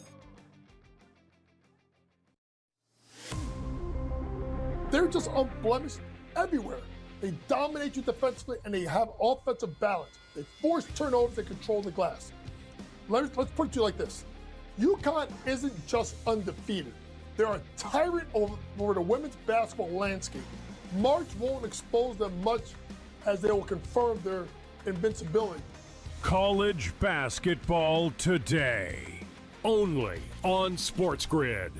They're just unblemished everywhere. They dominate you defensively, and they have offensive balance. They force turnovers, they control the glass. Let's put it to you like this. UConn isn't just undefeated. They're a tyrant over the women's basketball landscape. March won't expose them much as they will confirm their invincibility. College basketball today, only on SportsGrid.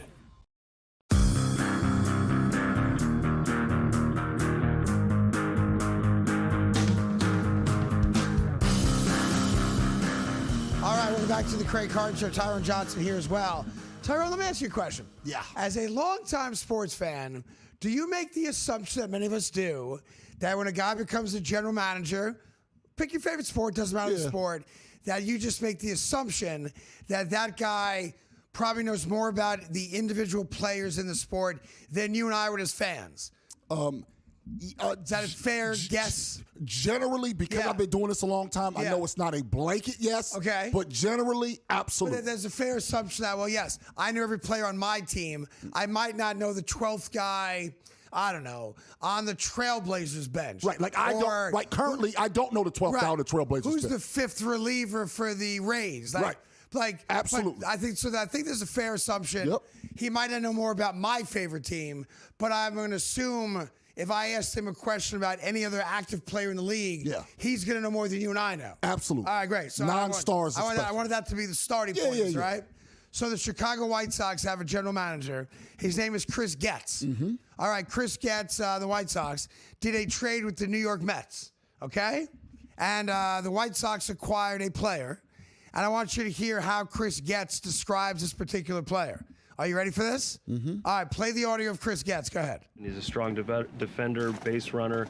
All right, welcome back to the Craig Carton Show. Tyron Johnson here as well. Tyrone, let me ask you a question. Yeah. As a longtime sports fan, do you make the assumption that many of us do that when a guy becomes a general manager, pick your favorite sport, doesn't matter the sport, that you just make the assumption that that guy probably knows more about the individual players in the sport than you and I would as fans? Is that a fair guess? Generally, because I've been doing this a long time, I know it's not a blanket yes. Okay. But generally, absolutely. But there's a fair assumption that, well, yes, I know every player on my team. I might not know the 12th guy, I don't know, on the Trailblazers bench. Right. Like currently, I don't know the 12th guy on the Trailblazers Who's bench. the fifth reliever for the Rays? Like, absolutely. I think there's a fair assumption. Yep. He might not know more about my favorite team, but I'm going to assume if I asked him a question about any other active player in the league, he's going to know more than you and I know. Absolutely. All right, great. So Non-stars I wanted that to be the starting points, right? So the Chicago White Sox have a general manager. His name is Chris Getz. Mm-hmm. All right, Chris Getz, the White Sox, did a trade with the New York Mets, okay? And the White Sox acquired a player. And I want you to hear how Chris Getz describes this particular player. Are you ready for this? Mm-hmm. All right, play the audio of Chris Getz. Go ahead. He's a strong defender, base runner,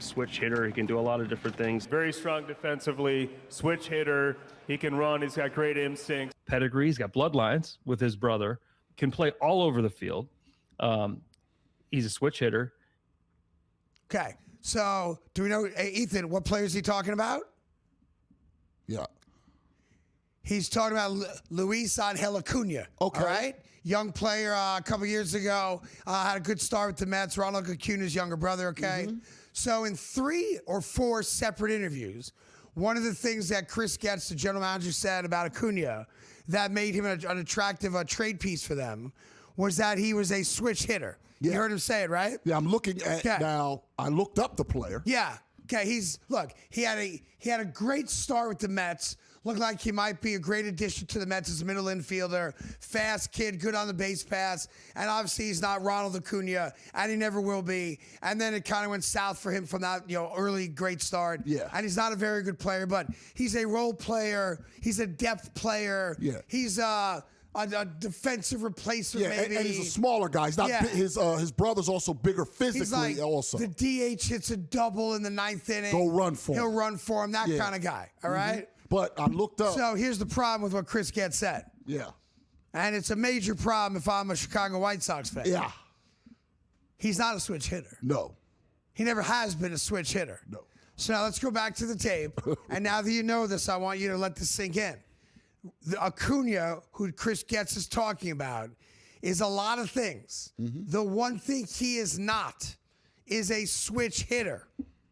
switch hitter. He can do a lot of different things. Very strong defensively, switch hitter. He can run. He's got great instincts. Pedigree. He's got bloodlines with his brother. Can play all over the field. He's a switch hitter. Okay, so do we know, Ethan, what player is he talking about? Yeah. He's talking about Luis Angel Acuna. Okay. All right? Young player a couple years ago. Had a good start with the Mets. Ronald Acuna's younger brother, okay? Mm-hmm. So in 3 or 4 separate interviews, one of the things that Chris Getz, the general manager, said about Acuna that made him an attractive trade piece for them was that he was a switch hitter. Yeah. You heard him say it, right? Yeah, I'm looking at now. I looked up the player. Yeah. Okay. He had a great start with the Mets. Looked like he might be a great addition to the Mets as a middle infielder. Fast kid, good on the base pass. And obviously he's not Ronald Acuna, and he never will be. And then it kind of went south for him from that early great start. Yeah. And he's not a very good player, but he's a role player. He's a depth player. Yeah. He's a defensive replacement, maybe. And he's a smaller guy. He's not big, his brother's also bigger physically. He's like also. The DH hits a double in the 9th inning. Go run for him. He'll run for him. That kind of guy. All right. But I looked up. So here's the problem with what Chris Getz said. Yeah. And it's a major problem if I'm a Chicago White Sox fan. Yeah. He's not a switch hitter. No. He never has been a switch hitter. No. So now let's go back to the tape. And now that you know this, I want you to let this sink in. The Acuna, who Chris Getz is talking about, is a lot of things. Mm-hmm. The one thing he is not is a switch hitter.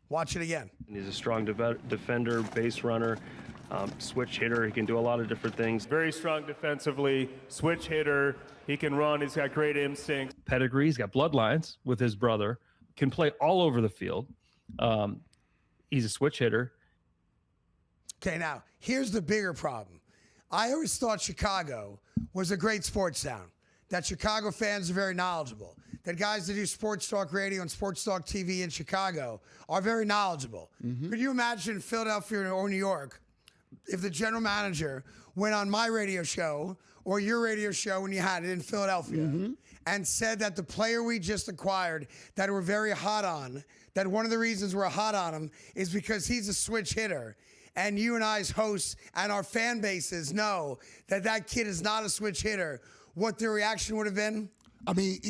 Watch it again. He's a strong defender, base runner, switch hitter. He can do a lot of different things. Very strong defensively, switch hitter. He can run. He's got great instincts. Pedigree. He's got bloodlines with his brother. Can play all over the field. He's a switch hitter. Okay, now, here's the bigger problem. I always thought Chicago was a great sports town, that Chicago fans are very knowledgeable, that guys that do sports talk radio and sports talk TV in Chicago are very knowledgeable. Mm-hmm. Could you imagine Philadelphia or New York if the general manager went on my radio show or your radio show when you had it in Philadelphia and said that the player we just acquired that we're very hot on, that one of the reasons we're hot on him is because he's a switch hitter, and you and I's hosts and our fan bases know that that kid is not a switch hitter, what their reaction would have been? I mean,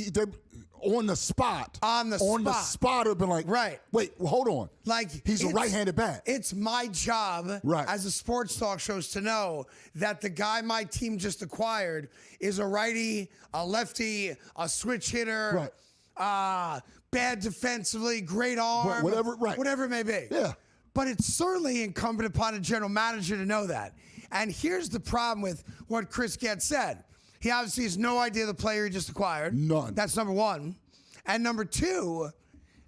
on the spot. On the spot, it would have been like, right. Wait, well, hold on. Like he's a right-handed bat. It's my job as a sports talk shows to know that the guy my team just acquired is a righty, a lefty, a switch hitter, bad defensively, great arm, whatever it may be. Yeah. But it's certainly incumbent upon a general manager to know that. And here's the problem with what Chris Getz said. He obviously has no idea the player he just acquired. None. That's number one. And number two,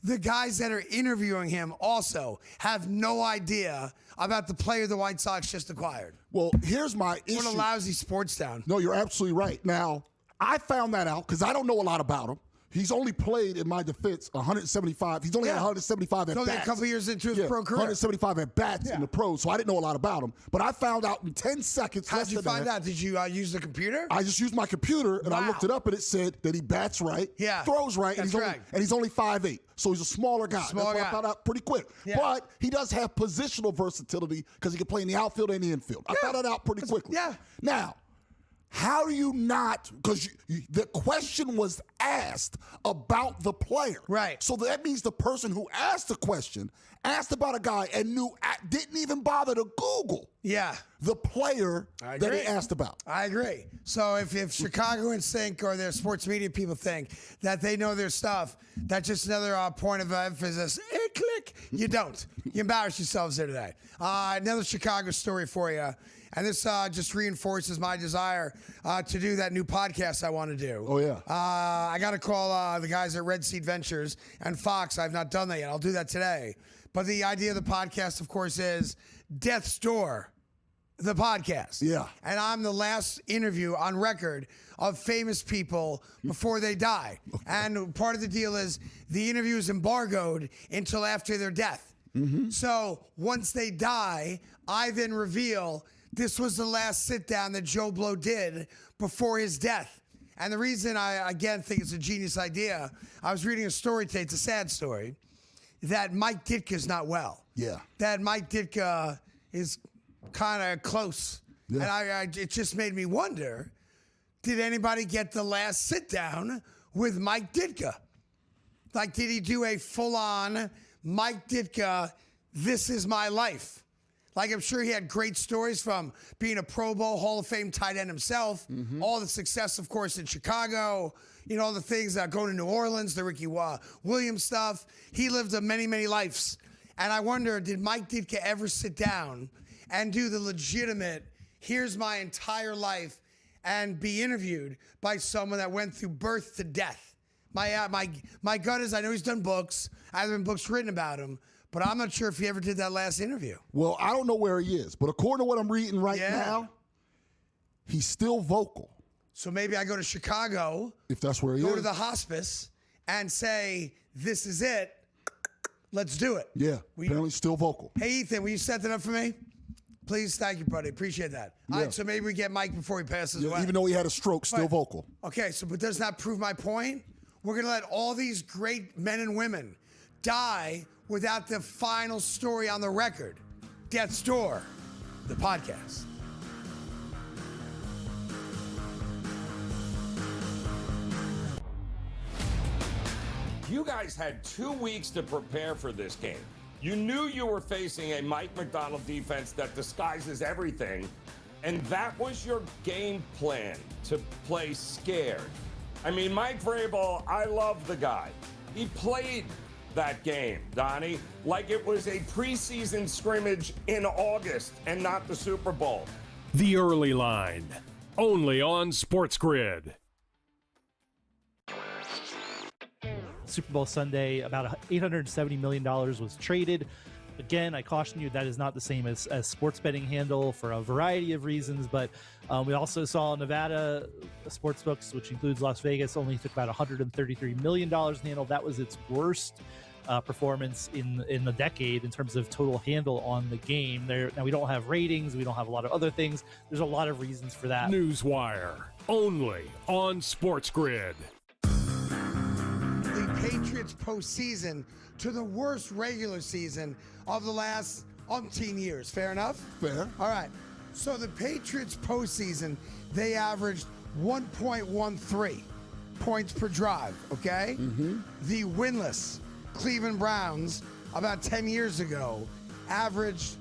the guys that are interviewing him also have no idea about the player the White Sox just acquired. Well, here's my issue. What a lousy sports town. No, you're absolutely right. Now, I found that out because I don't know a lot about him. He's only played, in my defense, 175. He's only had 175 at-bats. Only a couple years into his pro career. 175 at-bats in the pros, so I didn't know a lot about him. But I found out in 10 seconds. How did you find out? Did you use the computer? I just used my computer, and I looked it up, and it said that he bats right, throws right, and he's only 5'8". So he's a smaller guy. That's why I found out pretty quick. Yeah. But he does have positional versatility because he can play in the outfield and the infield. I found that out pretty quickly. Yeah. Now, how do you not, because the question was asked about the player. Right. So that means the person who asked the question asked about a guy and didn't even bother to Google the player that he asked about. I agree. So if Chicagoans think, or their sports media people think, that they know their stuff, that's just another point of emphasis. Hey, click. You don't. You embarrass yourselves here today. Another Chicago story for you. And this just reinforces my desire to do that new podcast I want to do. Oh, yeah. I got to call the guys at Red Seed Ventures and Fox. I've not done that yet. I'll do that today. But the idea of the podcast, of course, is Death's Door, the podcast. Yeah. And I'm the last interview on record of famous people before they die. Okay. And part of the deal is the interview is embargoed until after their death. Mm-hmm. So once they die, I then reveal this was the last sit-down that Joe Blow did before his death. And the reason I, again, think it's a genius idea, I was reading a story today, it's a sad story, that Mike Ditka's not well. Yeah. That Mike Ditka is kind of close. Yeah. And it just made me wonder, did anybody get the last sit-down with Mike Ditka? Like, did he do a full-on Mike Ditka, this is my life? Like, I'm sure he had great stories from being a Pro Bowl Hall of Fame tight end himself, all the success, of course, in Chicago, you know, all the things going to New Orleans, the Ricky Williams stuff. He lived a many, many lives. And I wonder, did Mike Ditka ever sit down and do the legitimate, here's my entire life, and be interviewed by someone that went through birth to death? My gut is, I know he's done books. I've been books written about him. But I'm not sure if he ever did that last interview. Well, I don't know where he is. But according to what I'm reading right now, he's still vocal. So maybe I go to Chicago. If that's where he Go to the hospice and say, this is it. Let's do it. Yeah, apparently still vocal. Hey, Ethan, will you set that up for me? Please, thank you, buddy. Appreciate that. Yeah. All right, so maybe we get Mike before he passes away. Even though he had a stroke, still vocal. Okay, but does that prove my point? We're going to let all these great men and women die without the final story on the record. Death's Door, the podcast. You guys had 2 weeks to prepare for this game. You knew you were facing a Mike Macdonald defense that disguises everything, and that was your game plan, to play scared. I mean, Mike Vrabel, I love the guy. He played that game, Donnie, like it was a preseason scrimmage in August and not the Super Bowl. The Early Line, only on SportsGrid. Super Bowl Sunday, about $870 million was traded. Again, I caution you, that is not the same as sports betting handle for a variety of reasons, but we also saw Nevada sportsbooks, which includes Las Vegas, only took about $133 million in handle. That was its worst performance in the decade in terms of total handle on the game. Now, we don't have ratings. We don't have a lot of other things. There's a lot of reasons for that. Newswire, only on SportsGrid. The Patriots postseason to the worst regular season of the last umpteen years. Fair enough? Fair. All right. So the Patriots postseason, they averaged 1.13 points per drive, okay? Mm-hmm. The winless Cleveland Browns about 10 years ago averaged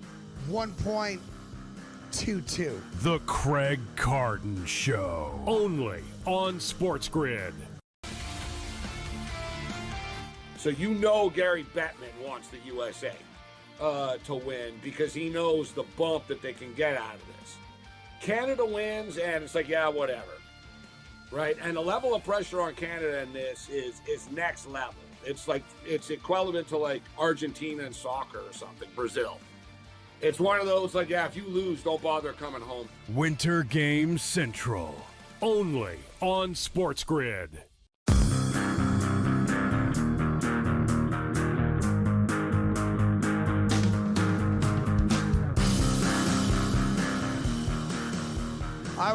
1.22. The Craig Carton Show, only on SportsGrid. So you know Gary Bettman wants the USA to win because he knows the bump that they can get out of this. Canada wins, and it's like, yeah, whatever, right? And the level of pressure on Canada in this is next level. It's like it's equivalent to like Argentina in soccer or something, Brazil. It's one of those like, yeah, if you lose, don't bother coming home. Winter Games Central, only on SportsGrid.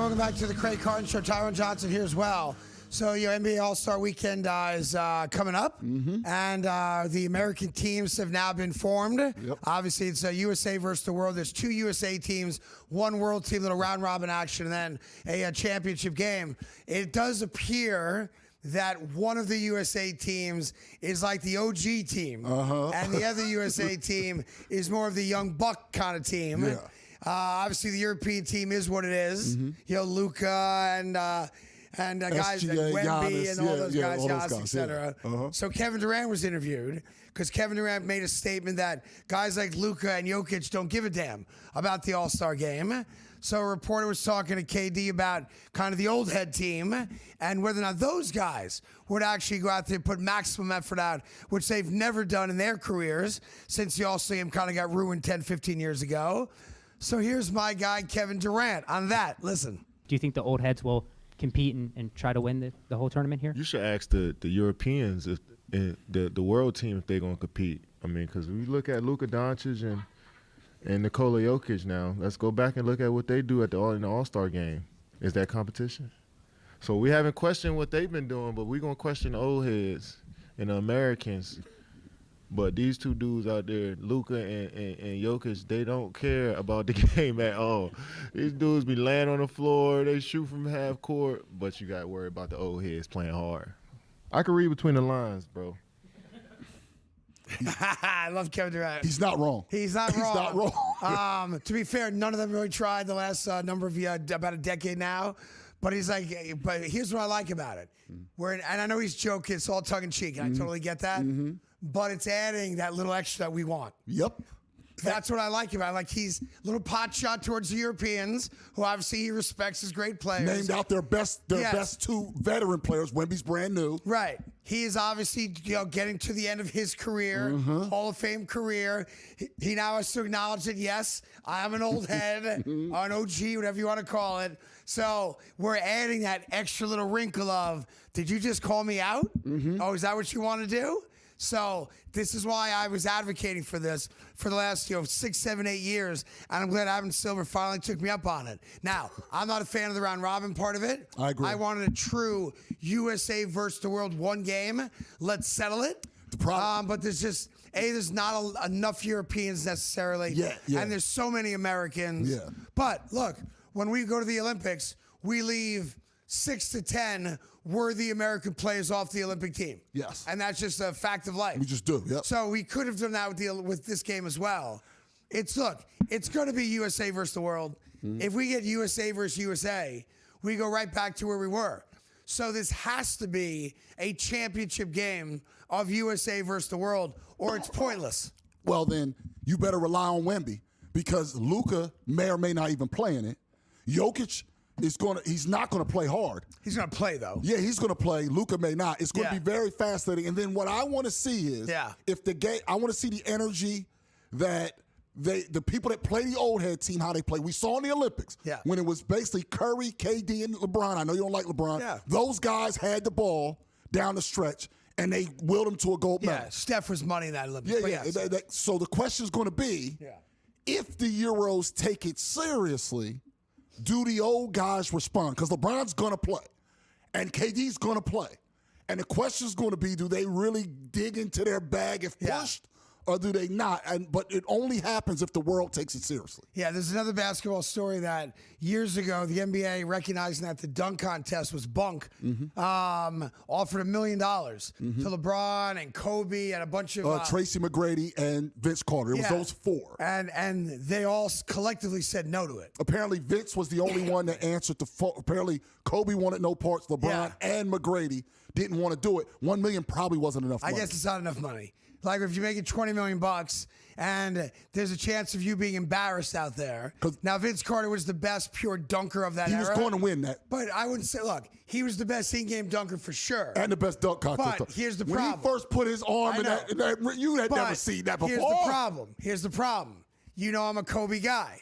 welcome back to the Craig Carton Show. Tyron Johnson here as well. So, your NBA All-Star Weekend is coming up, and the American teams have now been formed. Obviously, it's USA versus the world. There's 2 USA teams, 1 world team, little round-robin action, and then a championship game. It does appear that one of the USA teams is like the OG team, and the other USA team is more of the young buck kind of team. Yeah. Obviously, the European team is what it is. You know, Luka and guys like SGA, Wemby Giannis, and all those guys, all those Giannis, guys, etc. yeah. So Kevin Durant was interviewed because Kevin Durant made a statement that guys like Luka and Jokic don't give a damn about the All-Star game. So a reporter was talking to KD about kind of the old head team and whether or not those guys would actually go out there and put maximum effort out, which they've never done in their careers since the All-Star game kind of got ruined 10, 15 years ago. So here's my guy, Kevin Durant, on that. Listen. Do you think the old heads will compete and try to win the whole tournament here? You should ask the Europeans, if the world team, if they're going to compete. I mean, because we look at Luka Doncic and Nikola Jokic now. Let's go back and look at what they do in the All-Star game. Is that competition? So we haven't questioned what they've been doing, but we're going to question the old heads and the Americans. But these 2 dudes out there, Luka and Jokic, they don't care about the game at all. These dudes be laying on the floor, they shoot from half court, but you got to worry about the old heads playing hard. I can read between the lines, bro. I love Kevin Durant. He's not wrong. He's not wrong. He's not wrong. To be fair, none of them really tried the last number of years, about a decade now. But he's like, but here's what I like about it. And I know he's joking, it's all tongue in cheek, and I totally get that. But it's adding that little extra that we want. Yep. That's what I like about it. Like, he's a little pot shot towards the Europeans, who obviously he respects as great players. Named out their best 2 veteran players. Wemby's brand new. Right. He is obviously getting to the end of his career, Hall of Fame career. He now has to acknowledge that, yes, I am an old head, an OG, whatever you want to call it. So we're adding that extra little wrinkle of, did you just call me out? Oh, is that what you want to do? So this is why I was advocating for this for the last 6, 7, 8 years, and I'm glad Adam Silver finally took me up on it. Now, I'm not a fan of the round robin part of it. I agree. I wanted a true USA versus the world 1 game. Let's settle it. The problem, but there's not enough Europeans necessarily. Yeah. And there's so many Americans. Yeah. But look, when we go to the Olympics, we leave 6 to 10 worthy American players off the Olympic team. Yes. And that's just a fact of life. We just do, yep. So we could have done that with this game as well. It's going to be USA versus the world. If we get USA versus USA, we go right back to where we were. So this has to be a championship game of USA versus the world, or it's pointless. Well, then you better rely on Wemby, because Luka may or may not even play in it. Jokic he's not going to play hard. He's going to play, though. Yeah, he's going to play. Luka may not. It's going to be very fascinating. And then what I want to see is, if the game, I want to see the energy that the people that play the old head team, how they play. We saw in the Olympics when it was basically Curry, KD, and LeBron. I know you don't like LeBron. Yeah. Those guys had the ball down the stretch, and they willed them to a gold medal. Yeah, Steph was money in that Olympics. So the question is going to be, if the Euros take it seriously, do the old guys respond? Because LeBron's going to play, and KD's going to play. And the question is going to be, do they really dig into their bag if pushed, or do they not? But it only happens if the world takes it seriously. Yeah, there's another basketball story that years ago, the NBA, recognizing that the dunk contest was bunk, offered $1 million to LeBron and Kobe and a bunch of... Tracy McGrady and Vince Carter. It was those 4. And they all collectively said no to it. Apparently, Vince was the only one that answered the phone. Apparently, Kobe wanted no parts. LeBron and McGrady didn't want to do it. $1 million probably wasn't enough money. I guess it's not enough money. Like, if you make it $20 million and there's a chance of you being embarrassed out there. Now, Vince Carter was the best pure dunker of that era. He was going to win that. But I wouldn't say, look, he was the best in-game dunker for sure. And the best dunk contest. But here's the problem. When he first put his arm in that, you had never seen that before. Here's the problem. You know I'm a Kobe guy.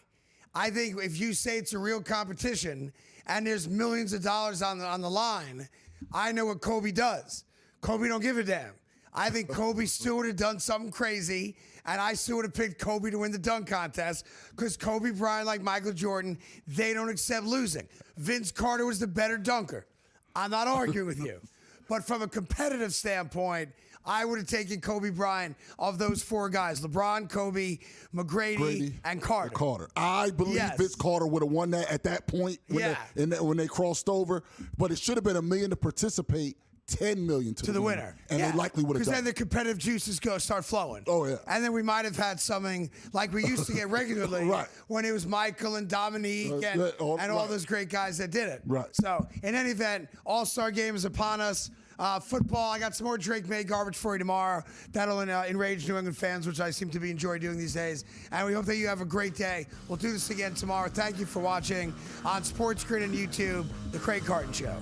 I think if you say it's a real competition and there's millions of dollars on the line, I know what Kobe does. Kobe don't give a damn. I think Kobe still would have done something crazy, and I still would have picked Kobe to win the dunk contest because Kobe Bryant, like Michael Jordan, they don't accept losing. Vince Carter was the better dunker. I'm not arguing with you. But from a competitive standpoint, I would have taken Kobe Bryant of those 4 guys: LeBron, Kobe, McGrady, and Carter. I believe Vince Carter would have won that at that point when they crossed over. But it should have been $1 million to participate, $10 million to the winner. And they likely would have done because then the competitive juices start flowing. Oh, yeah. And then we might have had something like we used to get regularly when it was Michael and Dominique and all those great guys that did it. Right. So in any event, All-Star Game is upon us. Football, I got some more Drake May garbage for you tomorrow. That'll enrage New England fans, which I seem to be enjoying doing these days. And we hope that you have a great day. We'll do this again tomorrow. Thank you for watching on SportsGrid and YouTube, The Craig Carton Show.